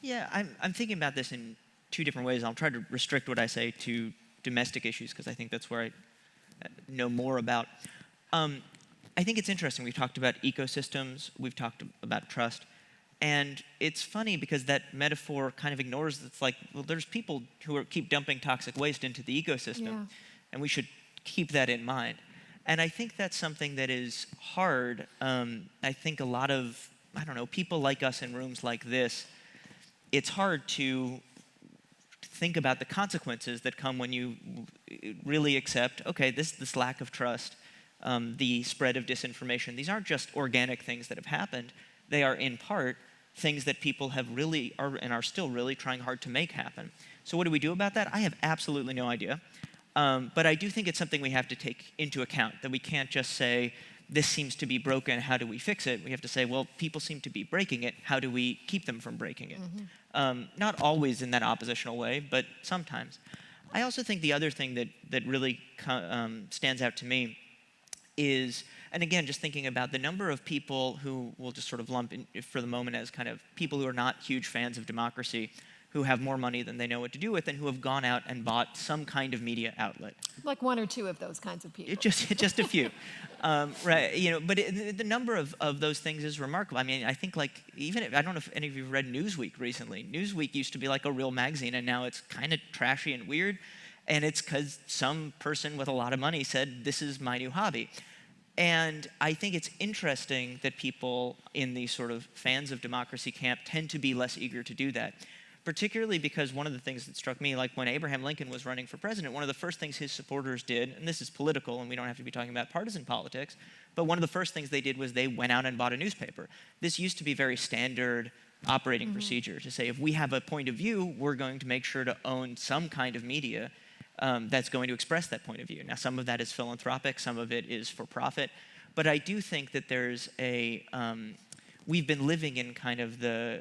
Yeah, I'm thinking about this in two different ways. I'll try to restrict what I say to domestic issues because I think that's where I know more about. I think it's interesting. We've talked about ecosystems. We've talked about trust. And it's funny because that metaphor kind of ignores, it's like, well, there's people who keep dumping toxic waste into the ecosystem, and we should keep that in mind. And I think that's something that is hard. I think a lot of, people like us in rooms like this, it's hard to think about the consequences that come when you really accept, okay, this lack of trust, the spread of disinformation, these aren't just organic things that have happened. They are in part things that people have really are still really trying hard to make happen. So what do we do about that? I have absolutely no idea. But I do think it's something we have to take into account, that we can't just say, this seems to be broken, how do we fix it? We have to say, well, people seem to be breaking it, how do we keep them from breaking it? Not always in that oppositional way, but sometimes. I also think the other thing that really stands out to me is, and again, just thinking about the number of people who we'll just sort of lump in for the moment as kind of people who are not huge fans of democracy, who have more money than they know what to do with, and who have gone out and bought some kind of media outlet. Like one or two of those kinds of people. Just a few, right? But the number of those things is remarkable. I mean, I think I don't know if any of you have read Newsweek recently. Newsweek used to be like a real magazine, and now it's kind of trashy and weird, and it's because some person with a lot of money said, "This is my new hobby." And I think it's interesting that people in the sort of fans of democracy camp tend to be less eager to do that, particularly because one of the things that struck me, like when Abraham Lincoln was running for president, one of the first things his supporters did, and this is political and we don't have to be talking about partisan politics, but one of the first things they did was they went out and bought a newspaper. This used to be very standard operating procedure to say, if we have a point of view, we're going to make sure to own some kind of media that's going to express that point of view. Now, some of that is philanthropic, some of it is for profit, but I do think that there's we've been living in kind of the,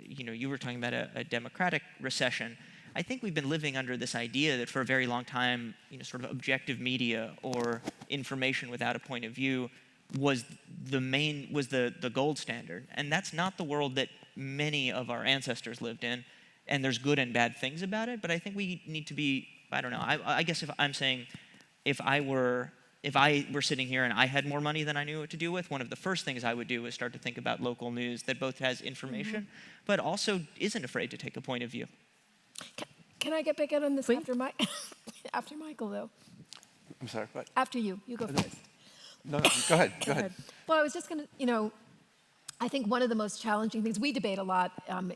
you were talking about a democratic recession. I think we've been living under this idea that for a very long time, sort of objective media or information without a point of view was the gold standard. And that's not the world that many of our ancestors lived in. And there's good and bad things about it, but I think we need to be, I don't know, I guess if I'm saying, if I were sitting here and I had more money than I knew what to do with, one of the first things I would do is start to think about local news that both has information, but also isn't afraid to take a point of view. Can I get back in on this after Michael, though? I'm sorry, what? After you. You go first. No, go ahead. Go ahead. Well, I was just going to, I think one of the most challenging things, we debate a lot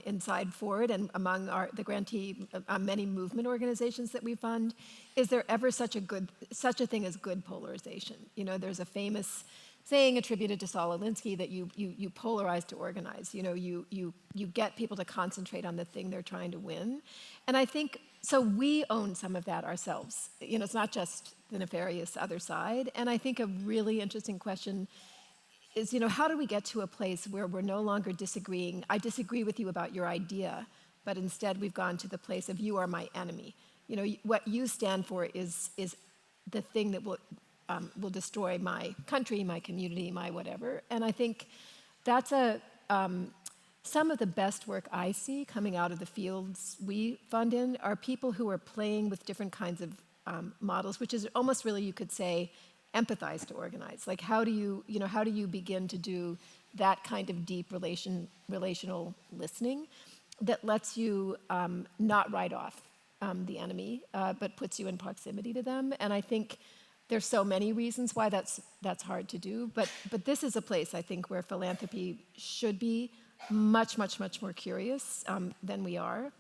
inside Ford and among the grantee, many movement organizations that we fund, is there ever such a thing as good polarization? There's a famous saying attributed to Saul Alinsky that you polarize to organize. You get people to concentrate on the thing they're trying to win. And I think, so we own some of that ourselves. It's not just the nefarious other side. And I think a really interesting question is, how do we get to a place where we're no longer disagreeing? I disagree with you about your idea, but instead we've gone to the place of you are my enemy. What you stand for is the thing that will destroy my country, my community, my whatever. And I think that's some of the best work I see coming out of the fields we fund in are people who are playing with different kinds of models, which is almost really, you could say, empathize to organize. Like how do you begin to do that kind of deep relational listening that lets you not write off the enemy, but puts you in proximity to them? And I think there's so many reasons why that's hard to do, but this is a place I think where philanthropy should be much, much, much more curious than we are.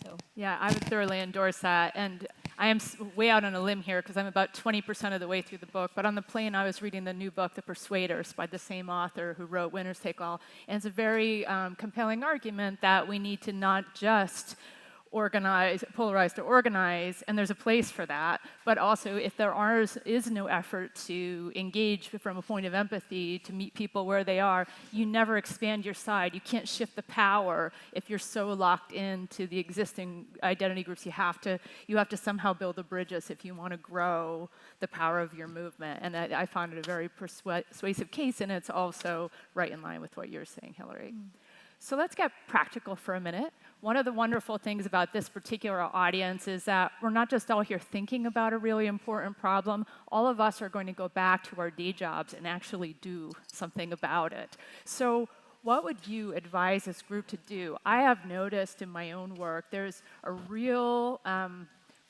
So. Yeah, I would thoroughly endorse that. And I am way out on a limb here because I'm about 20% of the way through the book. But on the plane, I was reading the new book, The Persuaders, by the same author who wrote Winners Take All. And it's a very compelling argument that we need to not just polarize to organize, and there's a place for that, but also if there is no effort to engage from a point of empathy, to meet people where they are, you never expand your side. You can't shift the power if you're so locked into the existing identity groups. You have to somehow build the bridges if you want to grow the power of your movement, and I found it a very persuasive case, and it's also right in line with what you're saying, Hillary. So let's get practical for a minute. One of the wonderful things about this particular audience is that we're not just all here thinking about a really important problem. All of us are going to go back to our day jobs and actually do something about it. So what would you advise this group to do? I have noticed in my own work there's a real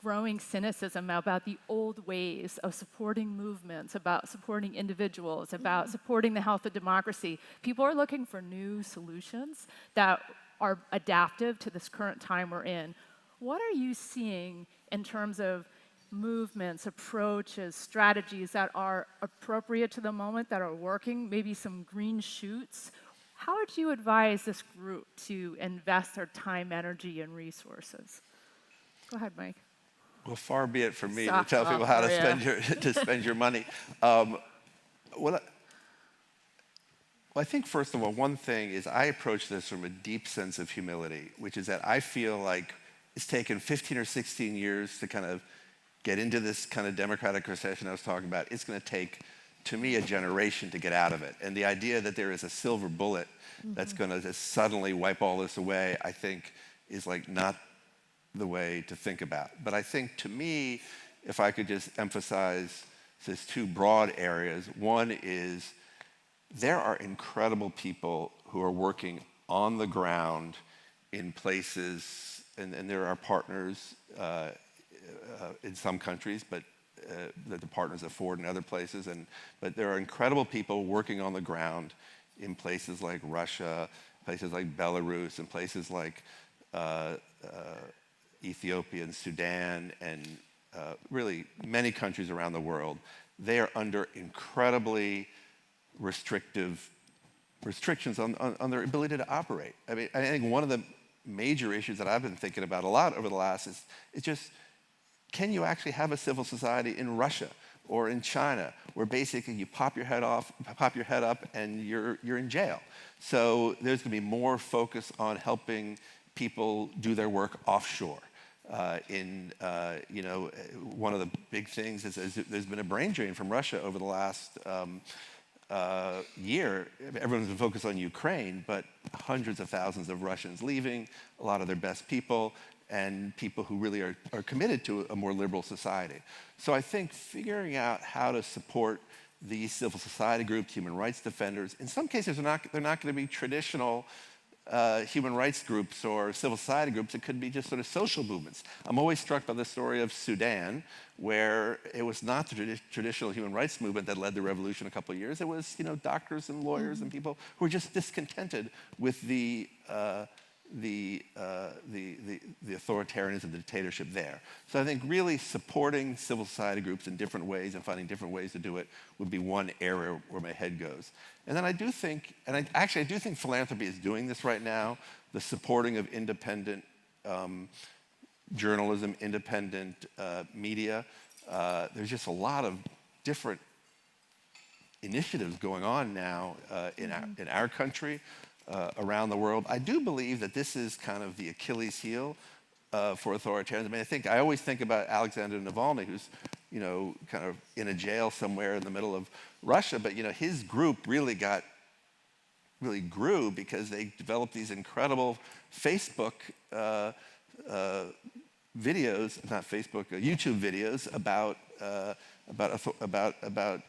growing cynicism about the old ways of supporting movements, about supporting individuals, about supporting the health of democracy. People are looking for new solutions that are adaptive to this current time we're in. What are you seeing in terms of movements, approaches, strategies that are appropriate to the moment, that are working, maybe some green shoots? How would you advise this group to invest their time, energy, energy, and resources? Go ahead, Mike. Well, far be it from me to tell people how to spend your money. Well, I think first of all, one thing is I approach this from a deep sense of humility, which is that I feel like it's taken 15 or 16 years to kind of get into this kind of democratic recession I was talking about. It's going to take, to me, a generation to get out of it. And the idea that there is a silver bullet that's going to just suddenly wipe all this away, I think, is like not the way to think about. But I think, to me, if I could just emphasize these two broad areas, one is there are incredible people who are working on the ground in places, and there are partners in some countries, but that the partners afford in other places. But there are incredible people working on the ground in places like Russia, places like Belarus, and places like Ethiopia and Sudan, and really many countries around the world. They are under incredibly restrictions on their ability to operate. I mean, I think one of the major issues that I've been thinking about a lot over the last is just, can you actually have a civil society in Russia or in China, where basically you pop your head up, and you're in jail? So there's going to be more focus on helping people do their work offshore. One of the big things is there's been a brain drain from Russia over the last year. Everyone's been focused on Ukraine, but hundreds of thousands of Russians leaving, a lot of their best people, and people who really are committed to a more liberal society. So I think figuring out how to support these civil society groups, human rights defenders, in some cases they're not going to be traditional human rights groups or civil society groups. It could be just sort of social movements. I'm always struck by the story of Sudan, where it was not the traditional human rights movement that led the revolution a couple of years. It was, doctors and lawyers and people who were just discontented with the authoritarianism, the dictatorship there. So I think really supporting civil society groups in different ways and finding different ways to do it would be one area where my head goes. And then I do think philanthropy is doing this right now, the supporting of independent journalism, independent media. There's just a lot of different initiatives going on now in our country, around the world. I do believe that this is kind of the Achilles heel for authoritarianism. I mean, I always think about Alexander Navalny, who's kind of in a jail somewhere in the middle of Russia, but his group really grew because they developed these incredible Facebook YouTube videos about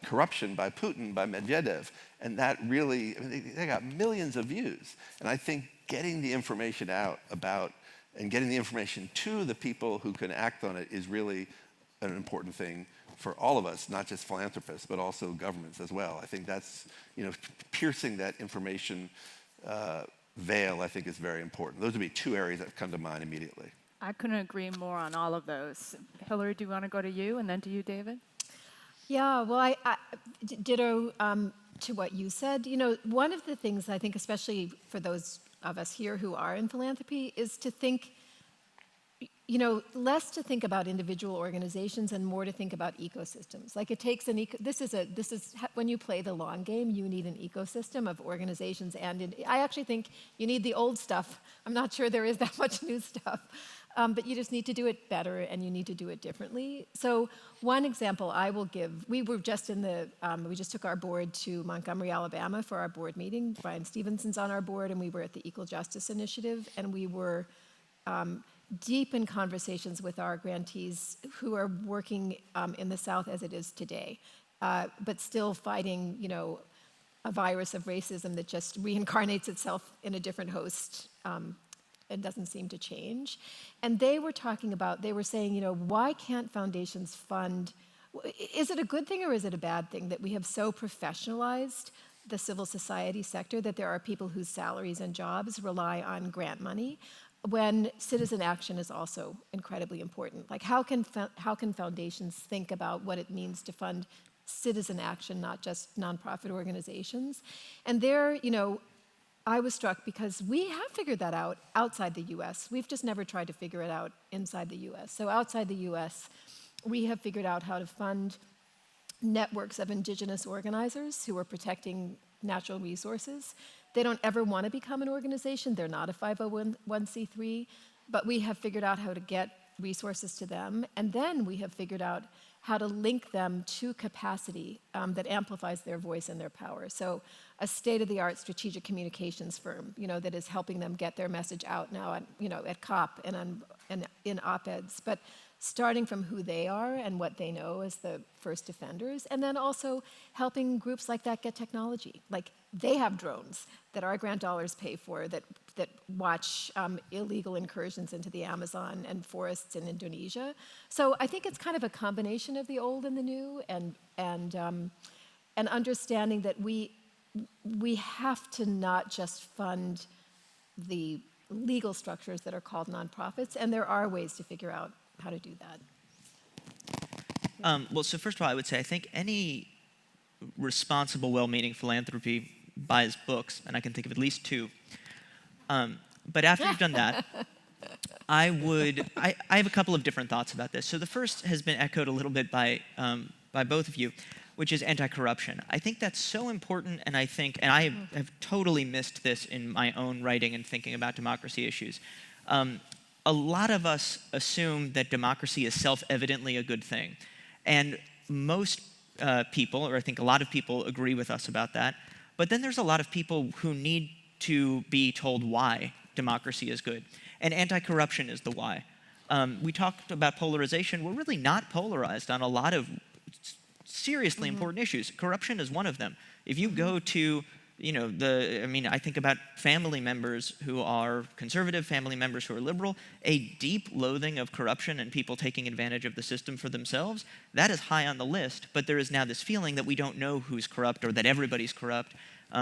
corruption by Putin, by Medvedev, and that really, they got millions of views. And I think getting the information out and getting the information to the people who can act on it is really an important thing for all of us, not just philanthropists, but also governments as well. I think that's, piercing that information veil, I think, is very important. Those would be two areas that come to mind immediately. I couldn't agree more on all of those. Hillary, do you want to go to you, and then to you, David? Yeah, well, I ditto to what you said. One of the things I think, especially for those of us here who are in philanthropy, is to think, less to think about individual organizations and more to think about ecosystems. Like, it takes this is when you play the long game, you need an ecosystem of organizations, and I actually think you need the old stuff. I'm not sure there is that much new stuff. But you just need to do it better, and you need to do it differently. So one example I will give, we just took our board to Montgomery, Alabama for our board meeting. Brian Stevenson's on our board, and we were at the Equal Justice Initiative, and we were deep in conversations with our grantees who are working in the South as it is today, but still fighting, a virus of racism that just reincarnates itself in a different host. It doesn't seem to change. And they were saying, why can't foundations fund, is it a good thing or is it a bad thing that we have so professionalized the civil society sector that there are people whose salaries and jobs rely on grant money, when citizen action is also incredibly important? Like, how can foundations think about what it means to fund citizen action, not just nonprofit organizations? And there, I was struck because we have figured that out outside the US. We've just never tried to figure it out inside the US. So outside the US, we have figured out how to fund networks of indigenous organizers who are protecting natural resources. They don't ever want to become an organization. They're not a 501c3, but we have figured out how to get resources to them. And then we have figured out how to link them to capacity that amplifies their voice and their power. So a state-of-the-art strategic communications firm, that is helping them get their message out now at COP and in op-eds. But starting from who they are and what they know as the first offenders, and then also helping groups like that get technology. Like, they have drones that our grant dollars pay for that watch illegal incursions into the Amazon and forests in Indonesia. So I think it's kind of a combination of the old and the new, and understanding that we have to not just fund the legal structures that are called nonprofits, and there are ways to figure out how to do that. Well, so first of all, I would say I think any responsible, well-meaning philanthropy buys books, and I can think of at least two. But after you've done that, I have a couple of different thoughts about this. So the first has been echoed a little bit by both of you, which is anti-corruption. I think that's so important, and I have totally missed this in my own writing and thinking about democracy issues. A lot of us assume that democracy is self-evidently a good thing. And most people, or I think a lot of people, agree with us about that. But then there's a lot of people who need to be told why democracy is good. And anti-corruption is the why. We talked about polarization. We're really not polarized on a lot of seriously important issues. Corruption is one of them. If you go to, I think about family members who are conservative, family members who are liberal, a deep loathing of corruption and people taking advantage of the system for themselves, that is high on the list, but there is now this feeling that we don't know who's corrupt or that everybody's corrupt.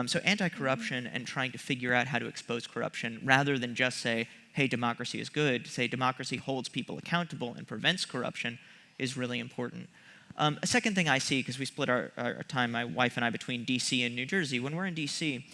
So anti-corruption and trying to figure out how to expose corruption rather than just say, hey, democracy is good, say democracy holds people accountable and prevents corruption is really important. A second thing I see, because we split our time, my wife and I, between DC and New Jersey. When we're in DC,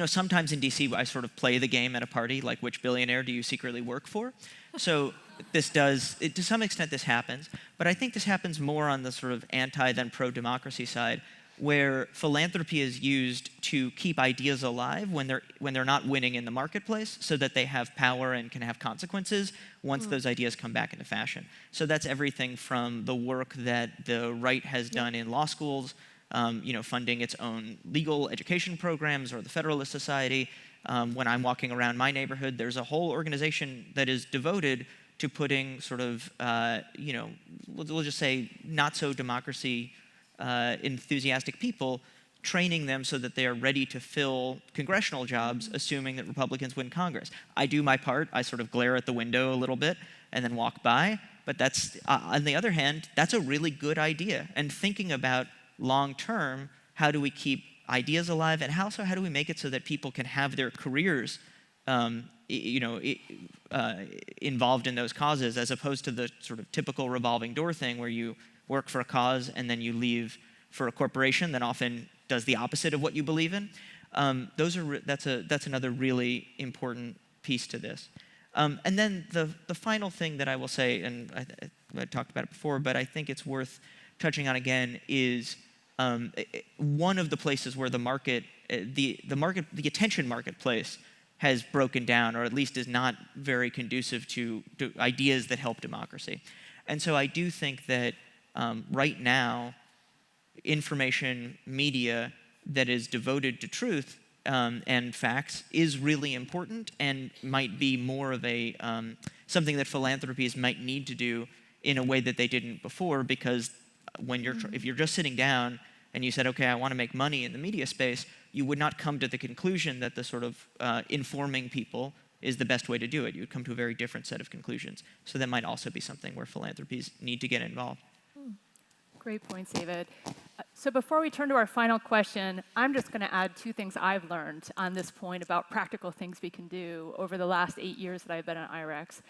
sometimes in DC I sort of play the game at a party, like which billionaire do you secretly work for? So to some extent this happens, but I think this happens more on the sort of anti than pro-democracy side, where philanthropy is used to keep ideas alive when they're not winning in the marketplace, so that they have power and can have consequences once those ideas come back into fashion. So that's everything from the work that the right has done in law schools, funding its own legal education programs, or the Federalist Society. When I'm walking around my neighborhood, there's a whole organization that is devoted to putting sort of, we'll just say not so democracy enthusiastic people, training them so that they are ready to fill congressional jobs, assuming that Republicans win Congress. I do my part. I sort of glare at the window a little bit and then walk by. But that's, on the other hand, that's a really good idea. And thinking about long term, how do we keep ideas alive, and how do we make it so that people can have their careers involved in those causes, as opposed to the sort of typical revolving door thing where you work for a cause and then you leave for a corporation that often does the opposite of what you believe in. That's another really important piece to this. And then the final thing that I will say, and I talked about it before, but I think it's worth touching on again, is one of the places where the attention marketplace has broken down, or at least is not very conducive to ideas that help democracy. And so I do think that right now, information media that is devoted to truth and facts is really important, and might be more of a something that philanthropies might need to do in a way that they didn't before. Because if you're just sitting down and you said, okay, I want to make money in the media space, you would not come to the conclusion that the sort of informing people is the best way to do it. You would come to a very different set of conclusions. So that might also be something where philanthropies need to get involved. Great points, David. So before we turn to our final question, I'm just going to add two things I've learned on this point about practical things we can do over the last 8 years that I've been at IREX.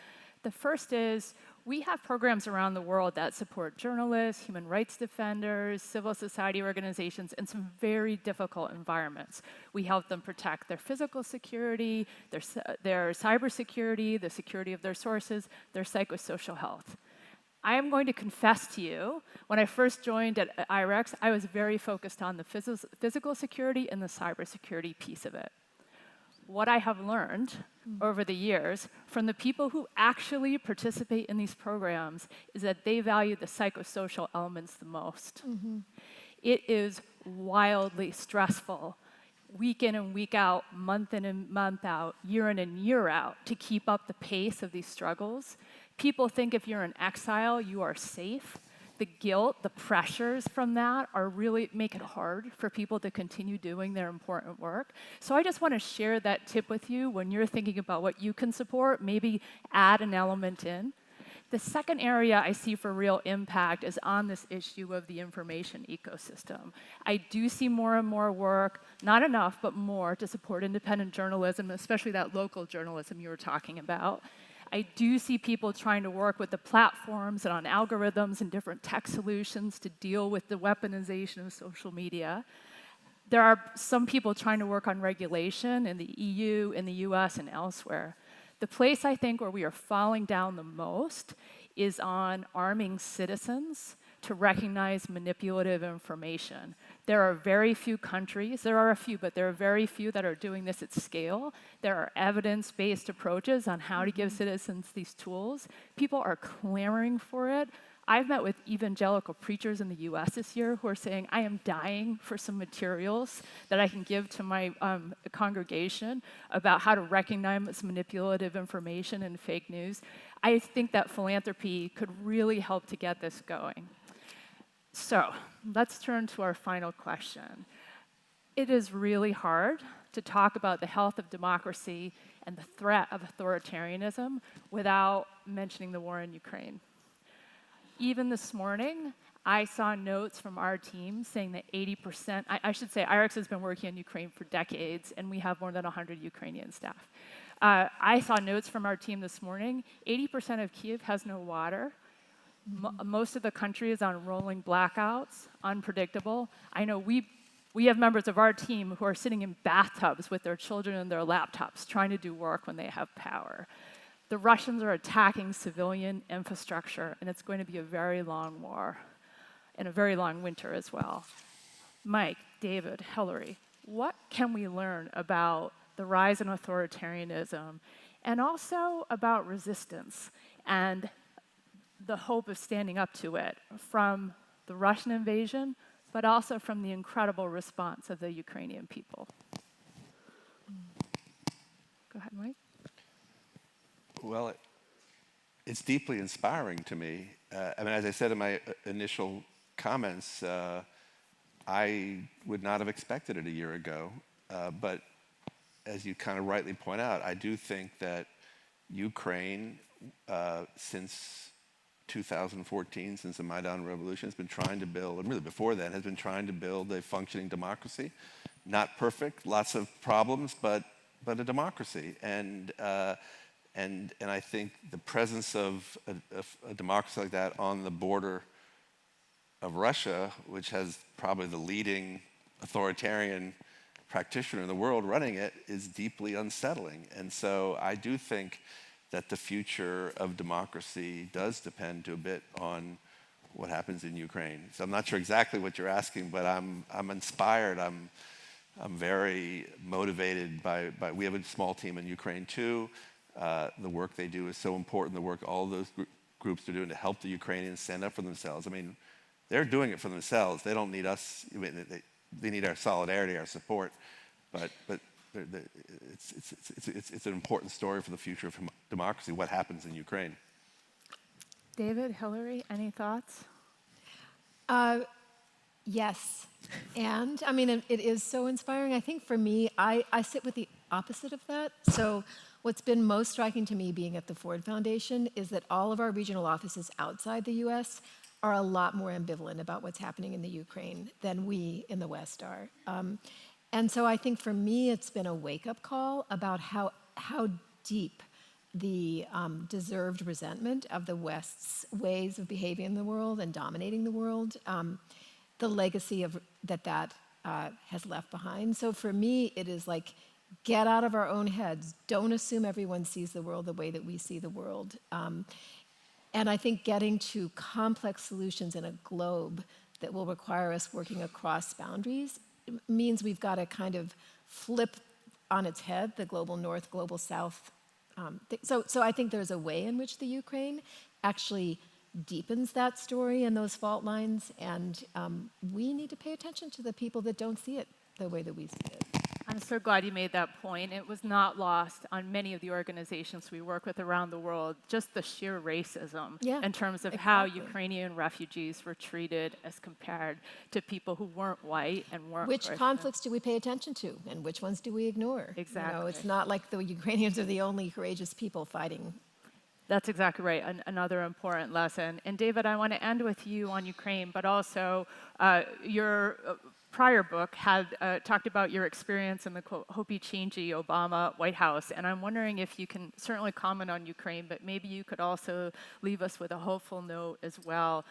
The first is we have programs around the world that support journalists, human rights defenders, civil society organizations in some very difficult environments. We help them protect their physical security, their cyber security, the security of their sources, their psychosocial health. I am going to confess to you, when I first joined at IREX, I was very focused on the physical security and the cybersecurity piece of it. What I have learned over the years from the people who actually participate in these programs is that they value the psychosocial elements the most. It is wildly stressful week in and week out, month in and month out, year in and year out, to keep up the pace of these struggles. People think if you're in exile, you are safe. The guilt, the pressures from that are really make it hard for people to continue doing their important work. So I just want to share that tip with you when you're thinking about what you can support, maybe add an element in. The second area I see for real impact is on this issue of the information ecosystem. I do see more and more work, not enough, but more, to support independent journalism, especially that local journalism you were talking about. I do see people trying to work with the platforms and on algorithms and different tech solutions to deal with the weaponization of social media. There are some people trying to work on regulation in the EU, in the US, and elsewhere. The place I think where we are falling down the most is on arming citizens to recognize manipulative information. There are very few countries, there are a few, but there are very few that are doing this at scale. There are evidence-based approaches on how to give citizens these tools. People are clamoring for it. I've met with evangelical preachers in the US this year who are saying, I am dying for some materials that I can give to my congregation about how to recognize manipulative information and fake news. I think that philanthropy could really help to get this going. So let's turn to our final question. It is really hard to talk about the health of democracy and the threat of authoritarianism without mentioning the war in Ukraine. Even this morning, I saw notes from our team saying that 80%, I should say IREX has been working in Ukraine for decades, and we have more than 100 Ukrainian staff. I saw notes from our team this morning, 80% of Kyiv has no water. Most of the country is on rolling blackouts, unpredictable. I know we have members of our team who are sitting in bathtubs with their children and their laptops trying to do work when they have power. The Russians are attacking civilian infrastructure, and it's going to be a very long war and a very long winter as well. Mike, David, Hillary, what can we learn about the rise in authoritarianism and also about resistance and the hope of standing up to it from the Russian invasion, but also from the incredible response of the Ukrainian people? Go ahead, Mike. Well, it's deeply inspiring to me. I mean, as I said in my initial comments, I would not have expected it a year ago. But as you kind of rightly point out, I do think that Ukraine, since 2014, since the Maidan Revolution, has been trying to build, and really before then, has been trying to build a functioning democracy. Not perfect, lots of problems, but a democracy. And I think the presence of a democracy like that on the border of Russia, which has probably the leading authoritarian practitioner in the world running it, is deeply unsettling. And so I do think that the future of democracy does depend to a bit on what happens in Ukraine. So I'm not sure exactly what you're asking, but I'm inspired. I'm very motivated by we have a small team in Ukraine too. The work they do is so important. The work all those groups are doing to help the Ukrainians stand up for themselves. I mean, they're doing it for themselves. They don't need us. I mean, they need our solidarity, our support. But it's an important story for the future of democracy, what happens in Ukraine. David, Hillary, any thoughts? Yes. And, I mean, it is so inspiring. I think for me, I sit with the opposite of that. So what's been most striking to me being at the Ford Foundation is that all of our regional offices outside the US are a lot more ambivalent about what's happening in the Ukraine than we in the West are. And so I think for me, it's been a wake-up call about how deep the deserved resentment of the West's ways of behaving in the world and dominating the world, the legacy of that has left behind. So for me, it is like, get out of our own heads. Don't assume everyone sees the world the way that we see the world. And I think getting to complex solutions in a globe that will require us working across boundaries means we've got to kind of flip on its head the global north, global south. So I think there's a way in which the Ukraine actually deepens that story and those fault lines, and we need to pay attention to the people that don't see it the way that we see it. I'm so glad you made that point. It was not lost on many of the organizations we work with around the world, just the sheer racism in terms of how Ukrainian refugees were treated as compared to people who weren't white and weren't Which Christian. conflicts do we pay attention to, and which ones do we ignore? Exactly. You know, it's not like the Ukrainians are the only courageous people fighting. That's exactly right, another important lesson. And David, I want to end with you on Ukraine, but also your prior book had talked about your experience in the Hopi-Chang'i Obama White House. And I'm wondering if you can certainly comment on Ukraine, but maybe you could also leave us with a hopeful note as well.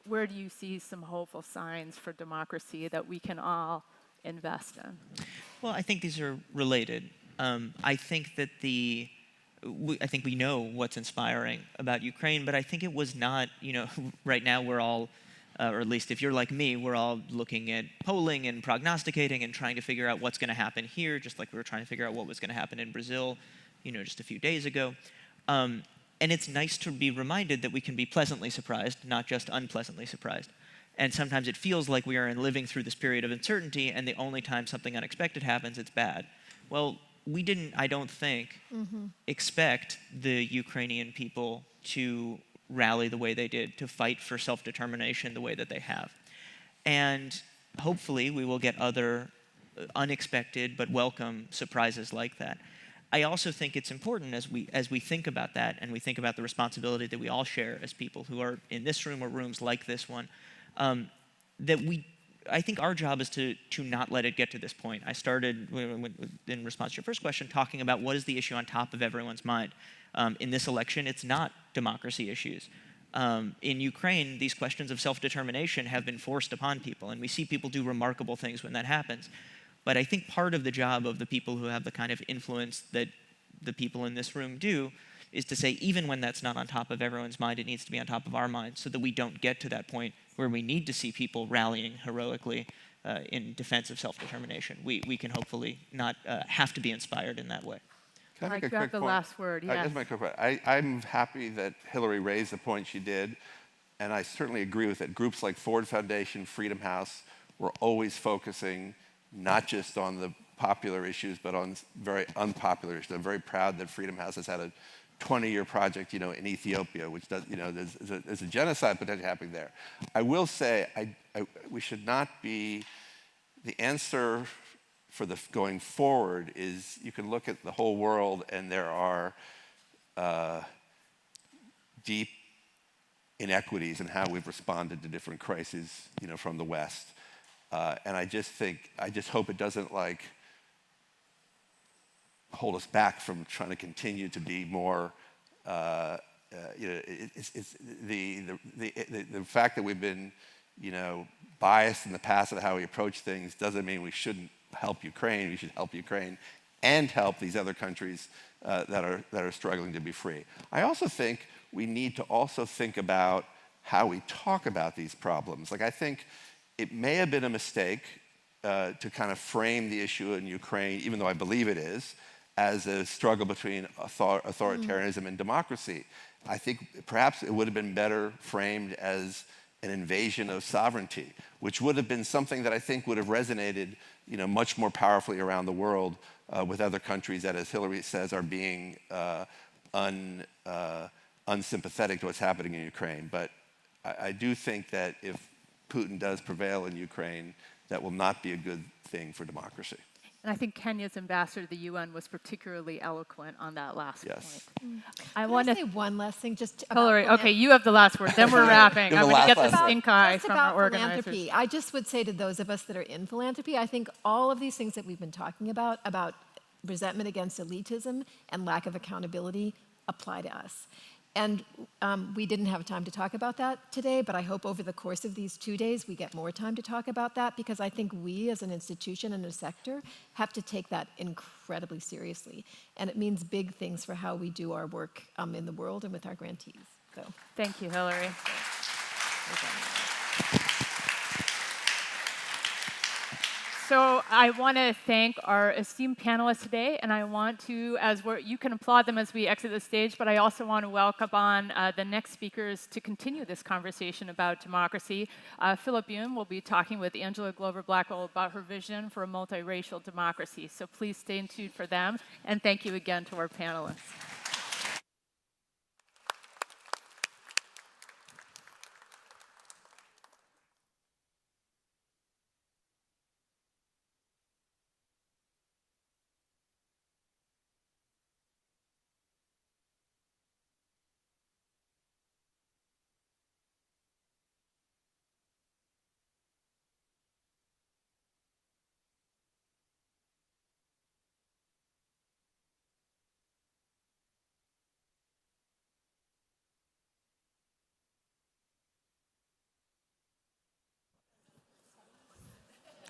Where do you see some hopeful signs for democracy that we can all invest in? Well, I think these are related. I think that I think we know what's inspiring about Ukraine, but I think it was not, right now we're all, or at least if you're like me, we're all looking at polling and prognosticating and trying to figure out what's going to happen here, just like we were trying to figure out what was going to happen in Brazil, just a few days ago. And it's nice to be reminded that we can be pleasantly surprised, not just unpleasantly surprised. And sometimes it feels like we are living through this period of uncertainty, and the only time something unexpected happens, it's bad. Well, we didn't, I don't think, expect the Ukrainian people to rally the way they did, to fight for self-determination the way that they have. And hopefully we will get other unexpected but welcome surprises like that. I also think it's important as we think about that, and we think about the responsibility that we all share as people who are in this room or rooms like this one, I think our job is to not let it get to this point. I started, in response to your first question, talking about what is the issue on top of everyone's mind. In this election, it's not democracy issues. In Ukraine, these questions of self-determination have been forced upon people, and we see people do remarkable things when that happens. But I think part of the job of the people who have the kind of influence that the people in this room do is to say, even when that's not on top of everyone's mind, it needs to be on top of our mind so that we don't get to that point where we need to see people rallying heroically in defense of self-determination. We can hopefully not have to be inspired in that way. Can I make a You quick have the point? last word, yes. Just make a quick point. I'm happy that Hillary raised the point she did, and I certainly agree with it. Groups like Ford Foundation, Freedom House, were always focusing not just on the popular issues, but on very unpopular issues. I'm very proud that Freedom House has had a 20-year project, in Ethiopia, which does, there's a genocide potentially happening there. I will say, we should not be, the answer for the going forward is you can look at the whole world and there are deep inequities in how we've responded to different crises, from the West. And I just hope it doesn't hold us back from trying to continue to be more, it's the fact that we've been, biased in the past of how we approach things doesn't mean we shouldn't help Ukraine. We should help Ukraine and help these other countries that are struggling to be free. I also think we need to also think about how we talk about these problems. I think it may have been a mistake to kind of frame the issue in Ukraine, even though I believe it is, as a struggle between authoritarianism and democracy. I think perhaps it would have been better framed as an invasion of sovereignty, which would have been something that I think would have resonated, much more powerfully around the world with other countries that, as Hillary says, are being unsympathetic to what's happening in Ukraine. But I do think that if Putin does prevail in Ukraine, that will not be a good thing for democracy. And I think Kenya's ambassador to the UN was particularly eloquent on that last point. I want to say one last thing, just about Hillary, okay, you have the last word. Then we're wrapping. I'm going to get the stink eye from our organizers. Philanthropy. I just would say to those of us that are in philanthropy, I think all of these things that we've been talking about resentment against elitism and lack of accountability, apply to us. And we didn't have time to talk about that today, but I hope over the course of these 2 days we get more time to talk about that, because I think we as an institution and a sector have to take that incredibly seriously. And it means big things for how we do our work in the world and with our grantees. So. Thank you, Hillary. So I want to thank our esteemed panelists today, and I want to, you can applaud them as we exit the stage, but I also want to welcome on the next speakers to continue this conversation about democracy. Philip Yoon will be talking with Angela Glover-Blackwell about her vision for a multiracial democracy. So please stay tuned for them, and thank you again to our panelists.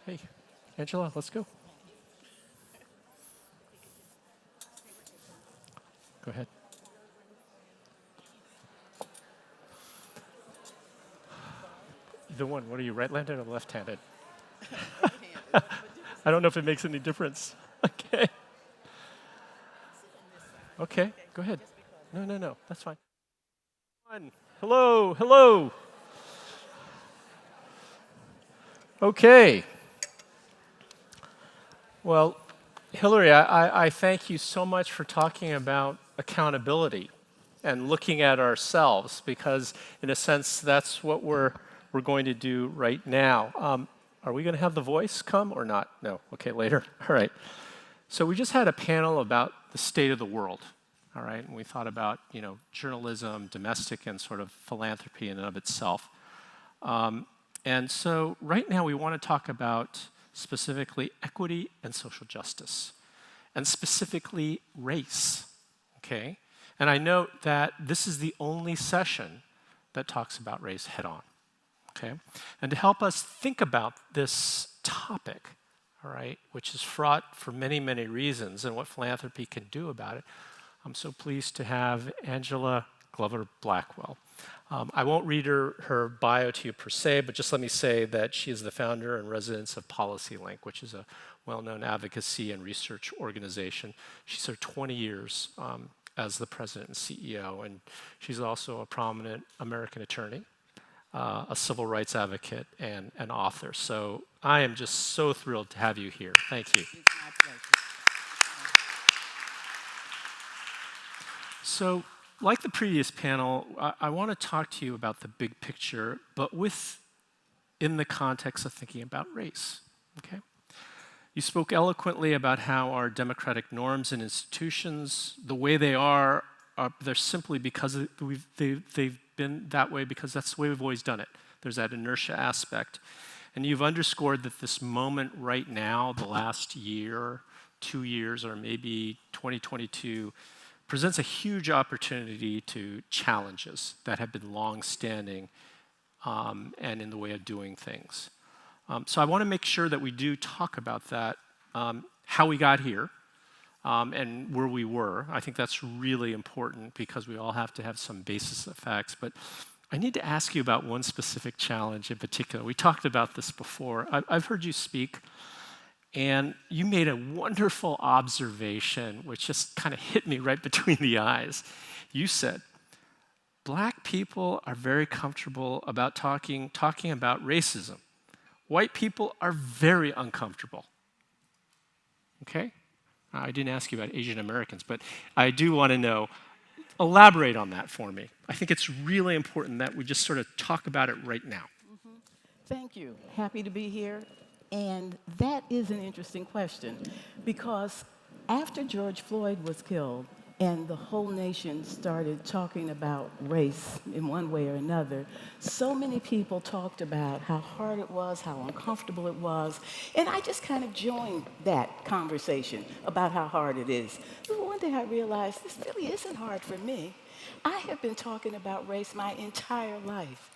Hey, Angela, let's go. Go ahead. Either one. What are you, right-handed or left-handed? I don't know if it makes any difference. Okay. Okay, go ahead. No, that's fine. Hello, hello. Okay. Well, Hillary, I thank you so much for talking about accountability and looking at ourselves, because in a sense, that's what we're going to do right now. Are we going to have the voice come or not? No. Okay, later. All right. So we just had a panel about the state of the world. All right, and we thought about journalism, domestic, and sort of philanthropy in and of itself. And so right now we want to talk about specifically equity and social justice, and specifically race, okay? And I note that this is the only session that talks about race head on, okay? And to help us think about this topic, all right, which is fraught for many, many reasons and what philanthropy can do about it, I'm so pleased to have Angela Glover-Blackwell. I won't read her bio to you per se, but just let me say that she is the founder and resident of PolicyLink, which is a well-known advocacy and research organization. She served 20 years as the president and CEO, and she's also a prominent American attorney, a civil rights advocate, and an author. So I am just so thrilled to have you here. Thank you. It's my pleasure. So, like the previous panel, I want to talk to you about the big picture, but in the context of thinking about race, okay? You spoke eloquently about how our democratic norms and institutions, the way they are they're simply because they've been that way because that's the way we've always done it. There's that inertia aspect. And you've underscored that this moment right now, the last year, 2 years, or maybe 2022, presents a huge opportunity to challenges that have been long-standing and in the way of doing things. So I want to make sure that we do talk about that, how we got here and where we were. I think that's really important because we all have to have some basis of facts. But I need to ask you about one specific challenge in particular. We talked about this before. I've heard you speak. And you made a wonderful observation, which just kind of hit me right between the eyes. You said, Black people are very comfortable about talking about racism. White people are very uncomfortable. Okay? I didn't ask you about Asian Americans, but I do want to know, elaborate on that for me. I think it's really important that we just sort of talk about it right now. Mm-hmm. Thank you. Happy to be here. And that is an interesting question, because after George Floyd was killed and the whole nation started talking about race in one way or another, so many people talked about how hard it was, how uncomfortable it was, and I just kind of joined that conversation about how hard it is. But one day I realized this really isn't hard for me. I have been talking about race my entire life.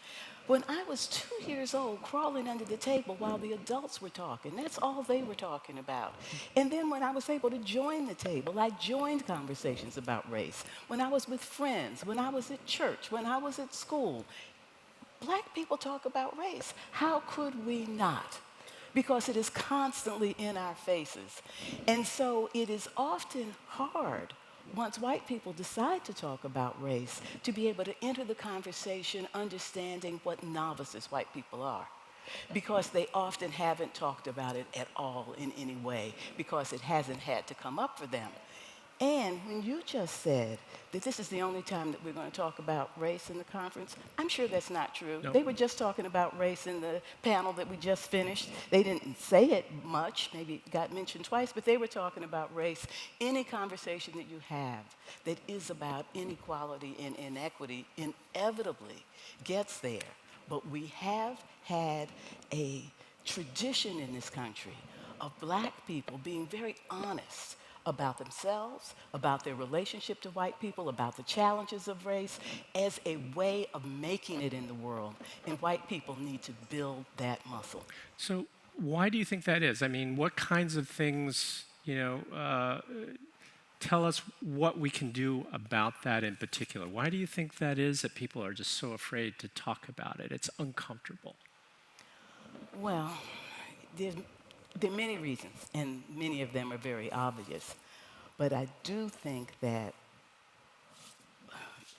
When I was 2 years old, crawling under the table while the adults were talking, that's all they were talking about. And then when I was able to join the table, I joined conversations about race. When I was with friends, when I was at church, when I was at school, Black people talk about race. How could we not? because it is constantly in our faces. And so it is often hard, once white people decide to talk about race, to be able to enter the conversation understanding what novices white people are, because they often haven't talked about it at all in any way, because it hasn't had to come up for them. And when you just said that this is the only time that we're going to talk about race in the conference, I'm sure that's not true. Nope. They were just talking about race in the panel that we just finished. They didn't say it much, maybe it got mentioned twice, but they were talking about race. Any conversation that you have that is about inequality and inequity inevitably gets there. But we have had a tradition in this country of black people being very honest about themselves, about their relationship to white people, about the challenges of race, as a way of making it in the world. And white people need to build that muscle. So why do you think that is? I mean, what kinds of things, tell us what we can do about that in particular. Why do you think that is that people are just so afraid to talk about it? It's uncomfortable. Well, there are many reasons, and many of them are very obvious. But I do think that,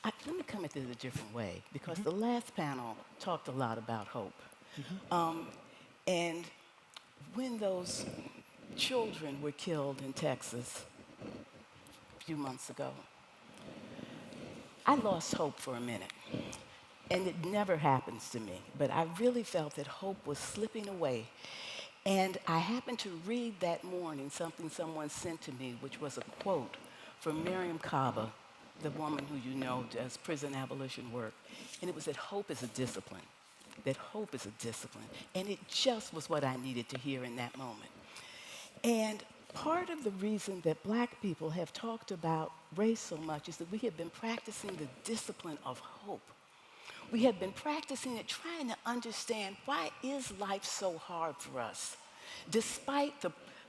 let me come at this a different way, because the last panel talked a lot about hope. And when those children were killed in Texas a few months ago, I lost hope for a minute. And it never happens to me, but I really felt that hope was slipping away. And I happened to read that morning something someone sent to me, which was a quote from Miriam Kaba, the woman who you know does prison abolition work. And it was that hope is a discipline, that hope is a discipline. And it just was what I needed to hear in that moment. And part of the reason that black people have talked about race so much is that we have been practicing the discipline of hope. We have been practicing it, trying to understand, why is life so hard for us? Despite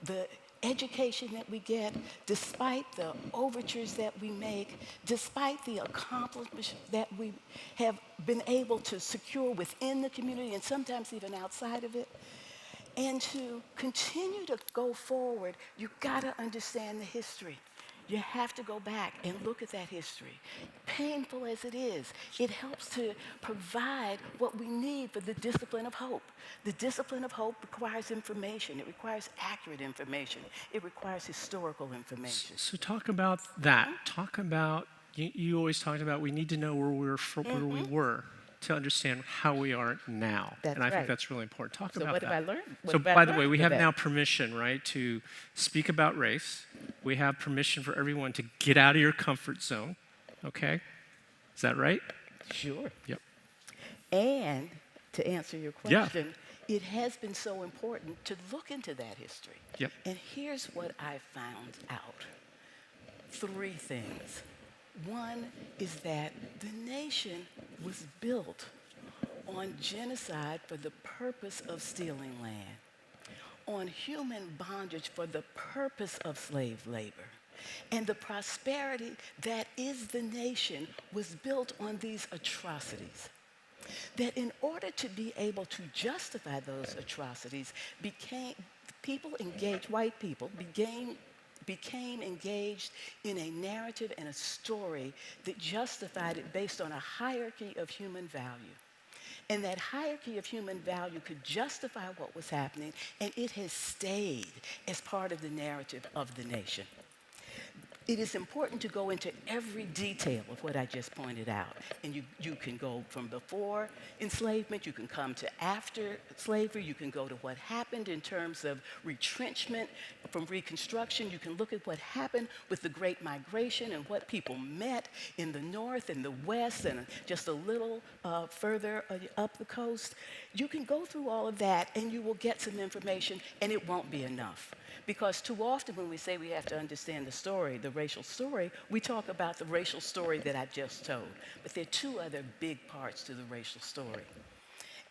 the education that we get, despite the overtures that we make, despite the accomplishments that we have been able to secure within the community and sometimes even outside of it, and to continue to go forward, you've got to understand the history. You have to go back and look at that history. Painful as it is, it helps to provide what we need for the discipline of hope. The discipline of hope requires information. It requires accurate information. It requires historical information. So talk about that. Talk about, you always talked about we need to know where we were to understand how we are now. That's and I think right. that's really important. Talk So about what that. have I learned? What So have I by the way, learned we with have that? now permission, right, to speak about race. We have permission for everyone to get out of your comfort zone. Okay? Is that right? Sure. Yep. And to answer your question, it has been so important to look into that history. Yep. And here's what I found out. 3 things. One is that the nation was built on genocide for the purpose of stealing land, on human bondage for the purpose of slave labor. And the prosperity that is the nation was built on these atrocities. That in order to be able to justify those atrocities, white people became engaged in a narrative and a story that justified it based on a hierarchy of human value. And that hierarchy of human value could justify what was happening, and it has stayed as part of the narrative of the nation. It is important to go into every detail of what I just pointed out. And you can go from before enslavement, you can come to after slavery, you can go to what happened in terms of retrenchment from Reconstruction, you can look at what happened with the Great Migration and what people met in the North and the West and just a little further up the coast. You can go through all of that and you will get some information, and it won't be enough. Because too often when we say we have to understand the story, the racial story, we talk about the racial story that I just told. But there are 2 other big parts to the racial story.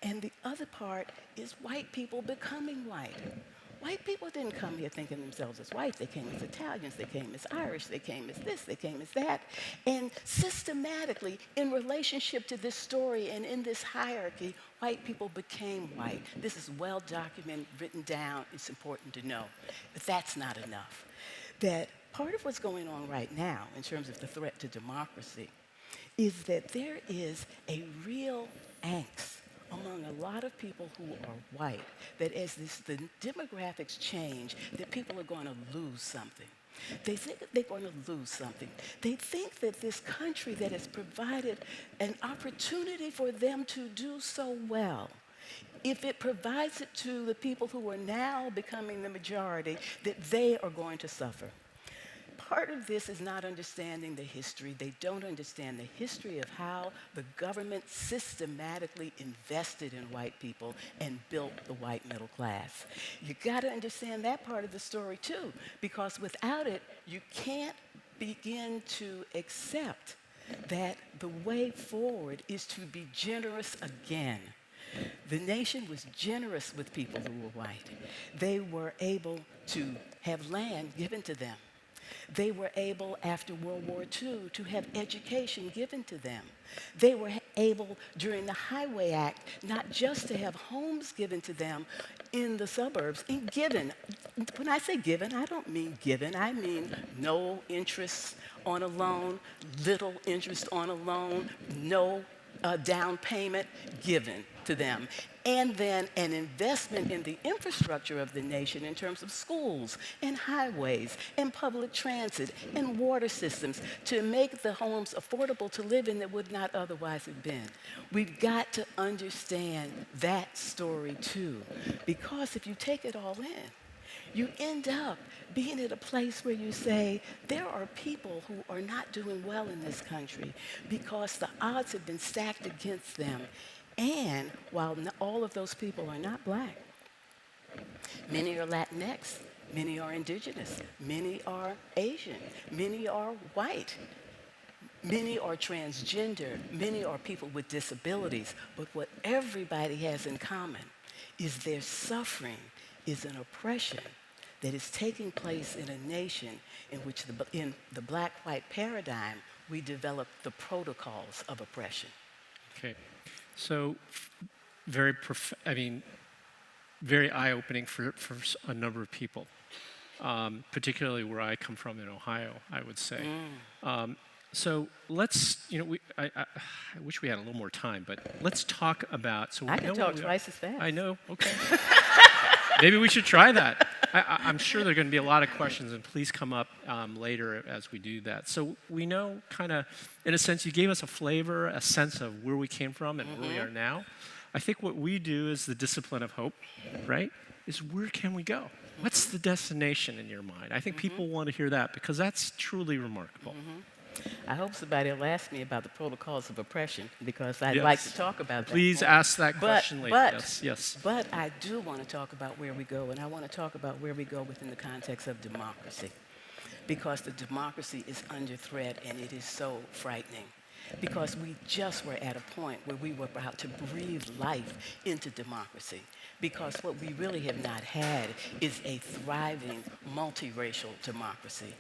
And the other part is white people becoming white. white people didn't come here thinking themselves as white. They came as Italians, they came as Irish, they came as this, they came as that. And systematically, in relationship to this story and in this hierarchy, white people became white. This is well documented, written down, it's important to know. But that's not enough. That part of what's going on right now in terms of the threat to democracy is that there is a real angst among a lot of people who are white, that as the demographics change, that people are going to lose something. They think that they're going to lose something. They think that this country that has provided an opportunity for them to do so well, if it provides it to the people who are now becoming the majority, that they are going to suffer. Part of this is not understanding the history. They don't understand the history of how the government systematically invested in white people and built the white middle class. You got to understand that part of the story too, because without it, you can't begin to accept that the way forward is to be generous again. The nation was generous with people who were white. They were able to have land given to them. They were able, after World War II, to have education given to them. They were able, during the Highway Act, not just to have homes given to them in the suburbs, and given. When I say given, I don't mean given. I mean no interest on a loan, little interest on a loan, no down payment given to them. And then an investment in the infrastructure of the nation in terms of schools and highways and public transit and water systems to make the homes affordable to live in that would not otherwise have been. We've got to understand that story too, because if you take it all in, you end up being at a place where you say, there are people who are not doing well in this country because the odds have been stacked against them. And while all of those people are not black, many are Latinx, many are indigenous, many are Asian, many are white, many are transgender, many are people with disabilities. But what everybody has in common is their suffering is an oppression that is taking place in a nation in which in the black-white paradigm, we develop the protocols of oppression. Okay. So, very eye-opening for a number of people, particularly where I come from in Ohio, I would say. So let's, I wish we had a little more time, but let's talk about. So I can talk twice as fast. I know. Okay. Maybe we should try that. I'm sure there are going to be a lot of questions, and please come up later as we do that. So we know kind of, in a sense, you gave us a flavor, a sense of where we came from and where we are now. I think what we do is the discipline of hope, right, is where can we go? What's the destination in your mind? I think people want to hear that because that's truly remarkable. I hope somebody will ask me about the protocols of oppression because I'd like to talk about that. Please ask that question later. Yes. But I do want to talk about where we go, and I want to talk about where we go within the context of democracy, because the democracy is under threat, and it is so frightening. Because we just were at a point where we were about to breathe life into democracy. Because what we really have not had is a thriving multiracial democracy.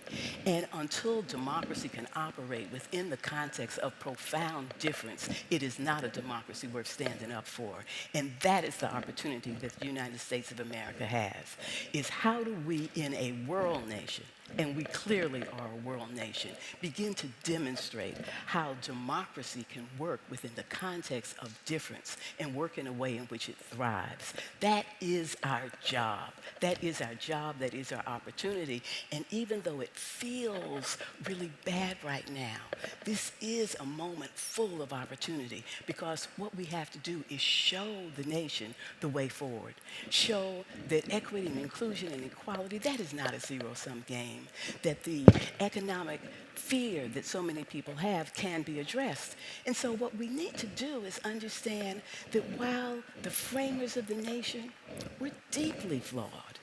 And until democracy can operate within the context of profound difference, it is not a democracy worth standing up for. And that is the opportunity that the United States of America has, is how do we in a world nation, and we clearly are a world nation, begin to demonstrate how democracy can work within the context of difference and work in a way in which it thrives. That is our job. That is our job. That is our opportunity. And even though it feels really bad right now, this is a moment full of opportunity, because what we have to do is show the nation the way forward. Show that equity and inclusion and equality, that is not a zero-sum game. That the economic fear that so many people have can be addressed. And so what we need to do is understand that while the framers of the nation were deeply flawed,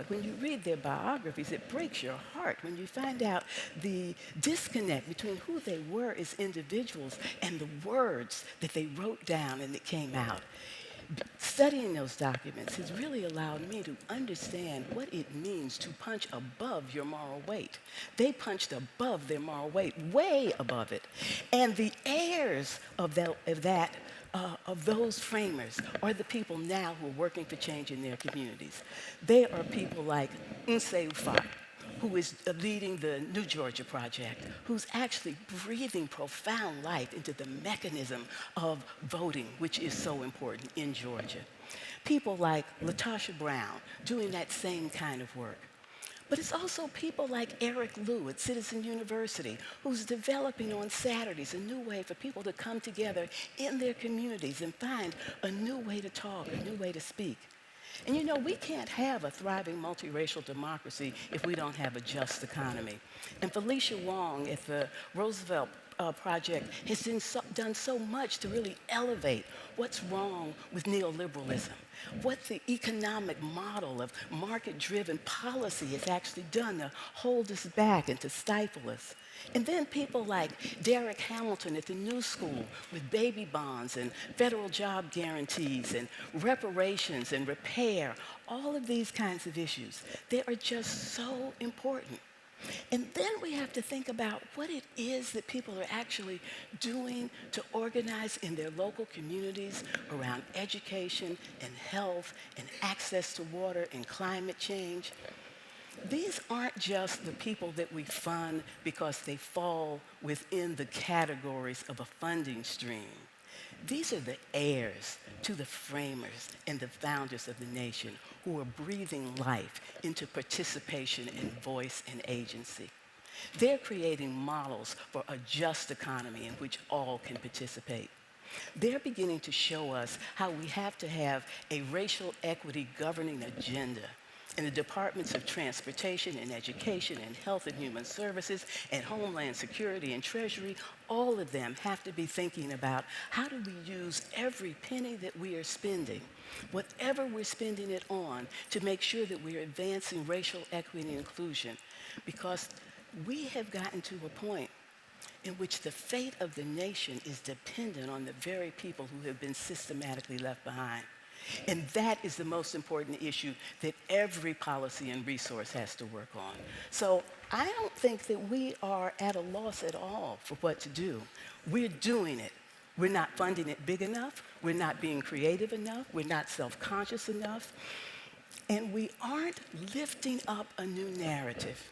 when you read their biographies, it breaks your heart when you find out the disconnect between who they were as individuals and the words that they wrote down and that came out. Studying those documents has really allowed me to understand what it means to punch above your moral weight. They punched above their moral weight, way above it. And the heirs of those framers are the people now who are working for change in their communities. They are people like Nsé Ufot, who is leading the New Georgia Project, who's actually breathing profound life into the mechanism of voting, which is so important in Georgia. People like Latasha Brown doing that same kind of work. But it's also people like Eric Liu at Citizen University, who's developing on Saturdays a new way for people to come together in their communities and find a new way to talk, a new way to speak. And you know, we can't have a thriving multiracial democracy if we don't have a just economy. And Felicia Wong at the Roosevelt Project has done so much to really elevate what's wrong with neoliberalism, what the economic model of market-driven policy has actually done to hold us back and to stifle us. And then people like Derek Hamilton at the New School with baby bonds and federal job guarantees and reparations and repair, all of these kinds of issues. They are just so important. And then we have to think about what it is that people are actually doing to organize in their local communities around education and health and access to water and climate change. These aren't just the people that we fund because they fall within the categories of a funding stream. These are the heirs to the framers and the founders of the nation who are breathing life into participation and voice and agency. They're creating models for a just economy in which all can participate. They're beginning to show us how we have to have a racial equity governing agenda in the departments of transportation and education and health and human services and homeland security and treasury. All of them have to be thinking about how do we use every penny that we are spending, whatever we're spending it on, to make sure that we're advancing racial equity and inclusion. Because we have gotten to a point in which the fate of the nation is dependent on the very people who have been systematically left behind. And that is the most important issue that every policy and resource has to work on. So I don't think that we are at a loss at all for what to do. We're doing it. We're not funding it big enough. We're not being creative enough. We're not self-conscious enough. And we aren't lifting up a new narrative.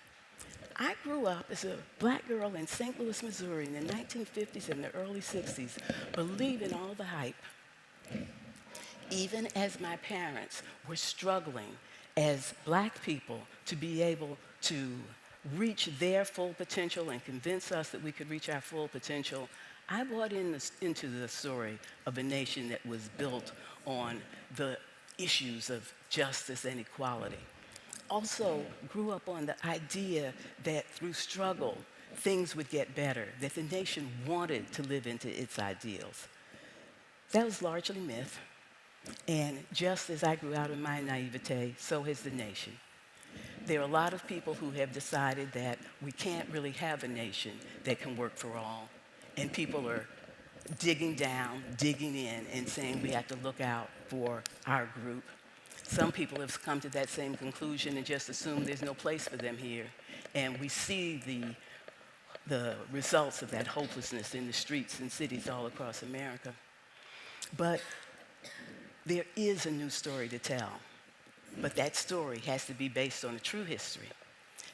I grew up as a black girl in St. Louis, Missouri in the 1950s and the early 60s, believing all the hype. Even as my parents were struggling as black people to be able to reach their full potential and convince us that we could reach our full potential, I bought into the story of a nation that was built on the issues of justice and equality. Also grew up on the idea that through struggle, things would get better, that the nation wanted to live into its ideals. That was largely myth. And just as I grew out of my naivete, so has the nation. There are a lot of people who have decided that we can't really have a nation that can work for all. And people are digging down, digging in, and saying we have to look out for our group. Some people have come to that same conclusion and just assume there's no place for them here. And we see the results of that hopelessness in the streets and cities all across America. But there is a new story to tell, but that story has to be based on a true history.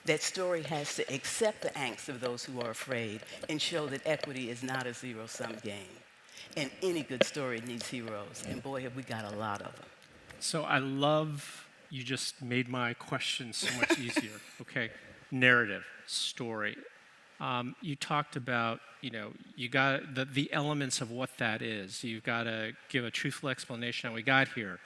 That story has to accept the angst of those who are afraid and show that equity is not a zero-sum game. And any good story needs heroes, and boy, have we got a lot of them. So I love you just made my question so much easier. Okay, narrative, story. You talked about, you got the elements of what that is. You've got to give a truthful explanation how we got here.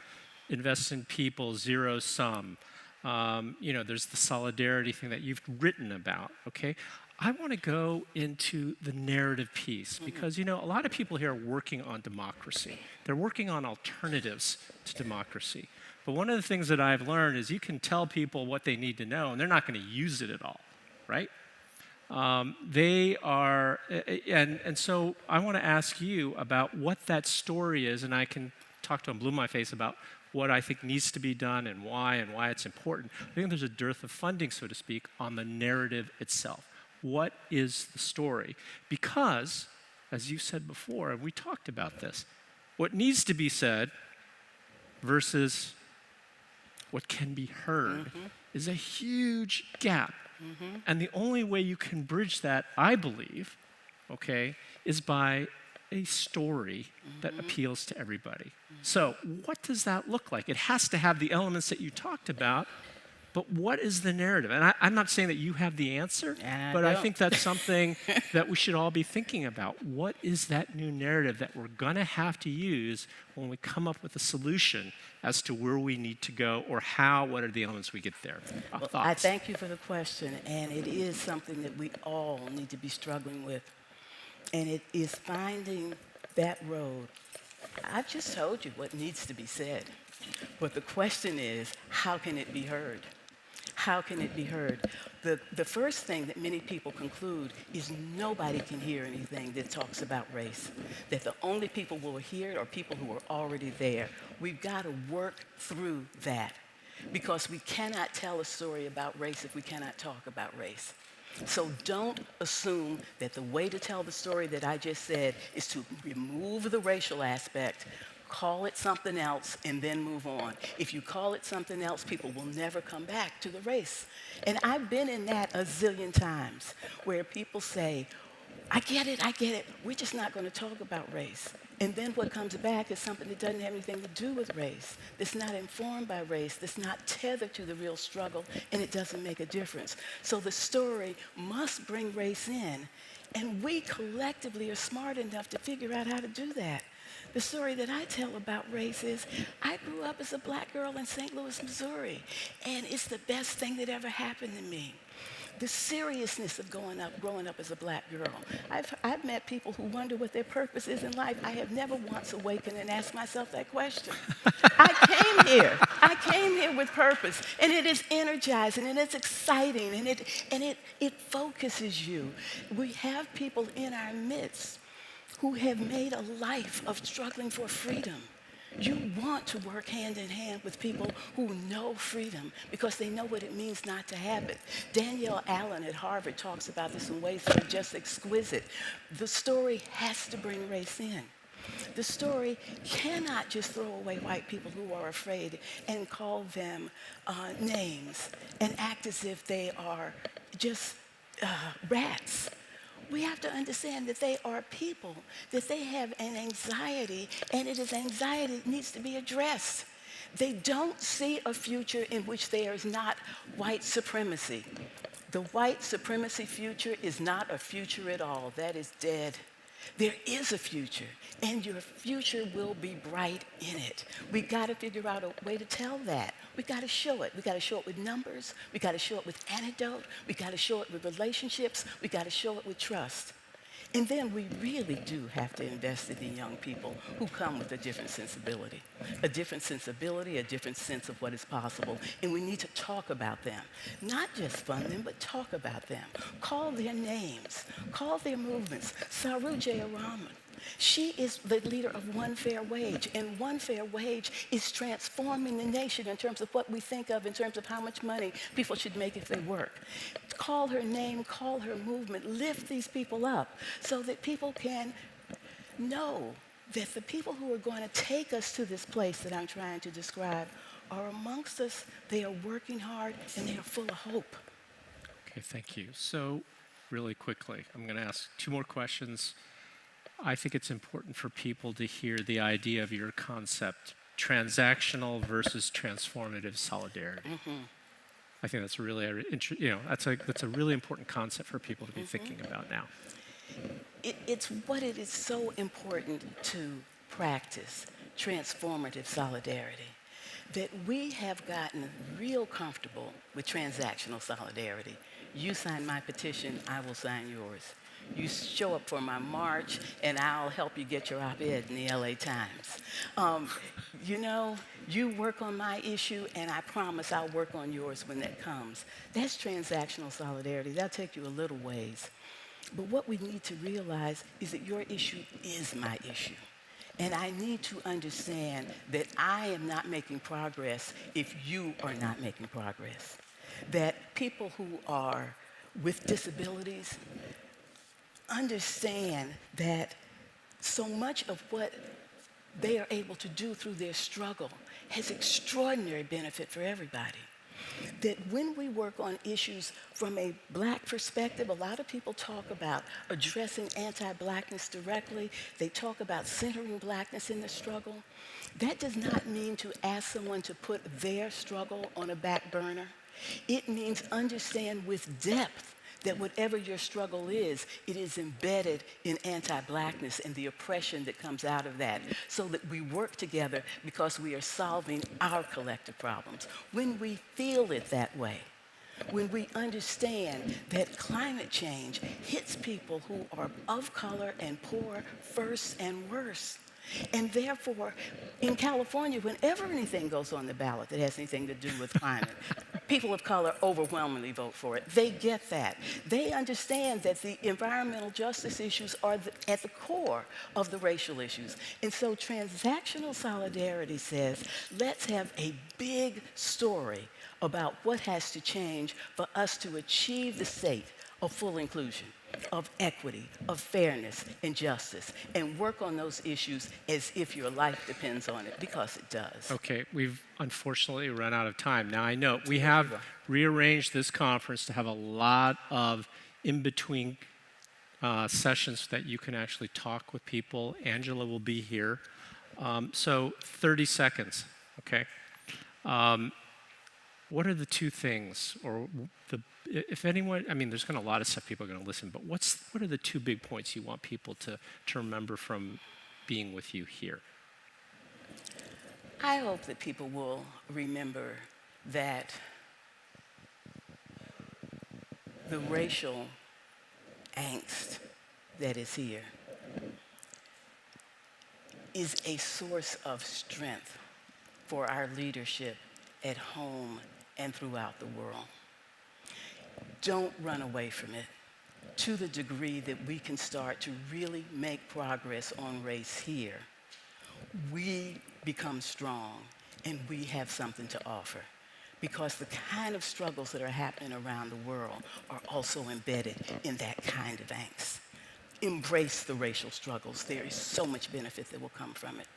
Invest in people, zero sum. There's the solidarity thing that you've written about, okay? I want to go into the narrative piece because, a lot of people here are working on democracy. They're working on alternatives to democracy. But one of the things that I've learned is you can tell people what they need to know, and they're not going to use it at all, right? They are, and so I want to ask you about what that story is, and I can talk to them, blew my face about what I think needs to be done and why it's important. I think there's a dearth of funding, so to speak, on the narrative itself. What is the story? Because, as you said before, and we talked about this, what needs to be said versus what can be heard is a huge gap. And the only way you can bridge that, I believe, okay, is by a story that appeals to everybody. So what does that look like? It has to have the elements that you talked about, but what is the narrative? And I'm not saying that you have the answer, but I think that's something that we should all be thinking about. What is that new narrative that we're going to have to use when we come up with a solution as to where we need to go, or what are the elements we get there? Well, Thoughts? I thank you for the question, and it is something that we all need to be struggling with. And it is finding that road. I've just told you what needs to be said. But the question is, how can it be heard? How can it be heard? The first thing that many people conclude is nobody can hear anything that talks about race, that the only people who will hear it are people who are already there. We've got to work through that, because we cannot tell a story about race if we cannot talk about race. So don't assume that the way to tell the story that I just said is to remove the racial aspect, call it something else, and then move on. If you call it something else, people will never come back to the race. And I've been in that a zillion times, where people say, I get it, we're just not going to talk about race. And then what comes back is something that doesn't have anything to do with race, that's not informed by race, that's not tethered to the real struggle, and it doesn't make a difference. So the story must bring race in, and we collectively are smart enough to figure out how to do that. The story that I tell about race is, I grew up as a black girl in St. Louis, Missouri, and it's the best thing that ever happened to me. The seriousness of growing up as a black girl. I've met people who wonder what their purpose is in life. I have never once awakened and asked myself that question. I came here with purpose, and it is energizing, and it's exciting, and it focuses you. We have people in our midst who have made a life of struggling for freedom. You want to work hand in hand with people who know freedom, because they know what it means not to have it. Danielle Allen at Harvard talks about this in ways that are just exquisite. The story has to bring race in. The story cannot just throw away white people who are afraid and call them names and act as if they are just rats. We have to understand that they are people, that they have an anxiety, and it is anxiety that needs to be addressed. They don't see a future in which there is not white supremacy. The white supremacy future is not a future at all. That is dead. There is a future, and your future will be bright in it. We got to figure out a way to tell that. We got to show it. We got to show it with numbers. We got to show it with anecdote. We got to show it with relationships. We got to show it with trust. And then we really do have to invest in the young people who come with a different sensibility, a different sense of what is possible. And we need to talk about them, not just fund them, but talk about them. Call their names, call their movements. Saru Jayaraman, she is the leader of One Fair Wage, and One Fair Wage is transforming the nation in terms of what we think of in terms of how much money people should make if they work. Call her name, call her movement, lift these people up so that people can know that the people who are going to take us to this place that I'm trying to describe are amongst us. They are working hard, and they are full of hope. Okay, thank you. So really quickly, I'm going to ask 2 more questions. I think it's important for people to hear the idea of your concept, transactional versus transformative solidarity. I think that's really, that's a really important concept for people to be thinking about now. It's what it is so important to practice, transformative solidarity, that we have gotten real comfortable with transactional solidarity. You sign my petition, I will sign yours. You show up for my march, and I'll help you get your op-ed in the LA Times. You work on my issue, and I promise I'll work on yours when that comes. That's transactional solidarity. That'll take you a little ways. But what we need to realize is that your issue is my issue. And I need to understand that I am not making progress if you are not making progress. That people who are with disabilities understand that so much of what they are able to do through their struggle has extraordinary benefit for everybody. That when we work on issues from a Black perspective, a lot of people talk about addressing anti-Blackness directly. They talk about centering Blackness in the struggle. That does not mean to ask someone to put their struggle on a back burner. It means understand with depth that whatever your struggle is, it is embedded in anti-Blackness and the oppression that comes out of that, so that we work together because we are solving our collective problems. When we feel it that way, when we understand that climate change hits people who are of color and poor first and worst, and therefore, in California, whenever anything goes on the ballot that has anything to do with climate, people of color overwhelmingly vote for it. They get that. They understand that the environmental justice issues are at the core of the racial issues. And so transactional solidarity says, let's have a big story about what has to change for us to achieve the state of full inclusion, of equity, of fairness and justice, and work on those issues as if your life depends on it, because it does. Okay, we've unfortunately run out of time. Now, I know we have rearranged this conference to have a lot of in-between sessions that you can actually talk with people. Angela will be here. So 30 seconds, okay? What are the two things, or if anyone, I mean, there's going to be a lot of stuff people are going to listen, but what are the two big points you want people to remember from being with you here? I hope that people will remember that the racial angst that is here is a source of strength for our leadership at home and throughout the world. Don't run away from it. To the degree that we can start to really make progress on race here, we become strong and we have something to offer, because the kind of struggles that are happening around the world are also embedded in that kind of angst. Embrace the racial struggles. There is so much benefit that will come from it.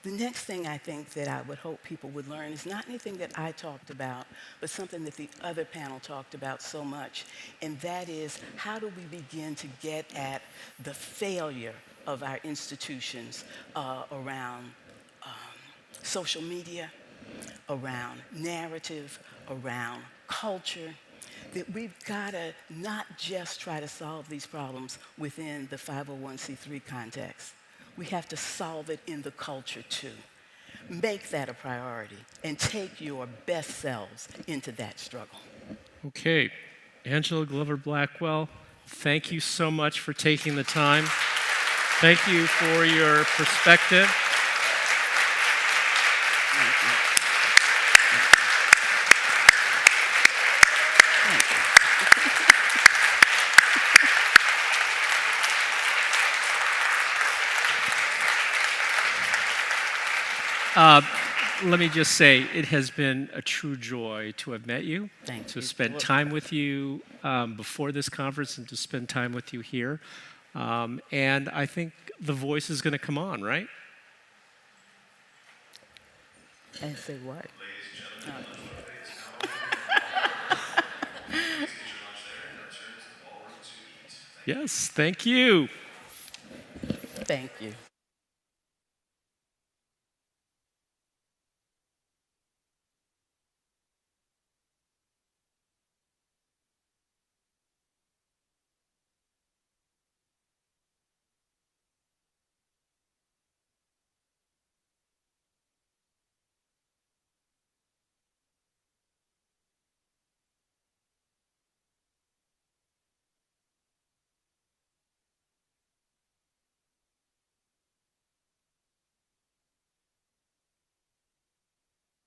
The next thing I think that I would hope people would learn is not anything that I talked about, but something that the other panel talked about so much, and that is, how do we begin to get at the failure of our institutions around social media, around narrative, around culture, that we've got to not just try to solve these problems within the 501c3 context. We have to solve it in the culture too. Make that a priority and take your best selves into that struggle. Okay, Angela Glover Blackwell, thank you so much for taking the time. Thank you for your perspective. Thank you. Let me just say, it has been a true joy to have met you, Thank to you. spend time with you before this conference, and to spend time with you here. And I think the voice is going to come on, right? And say what? Yes, thank you. Thank you.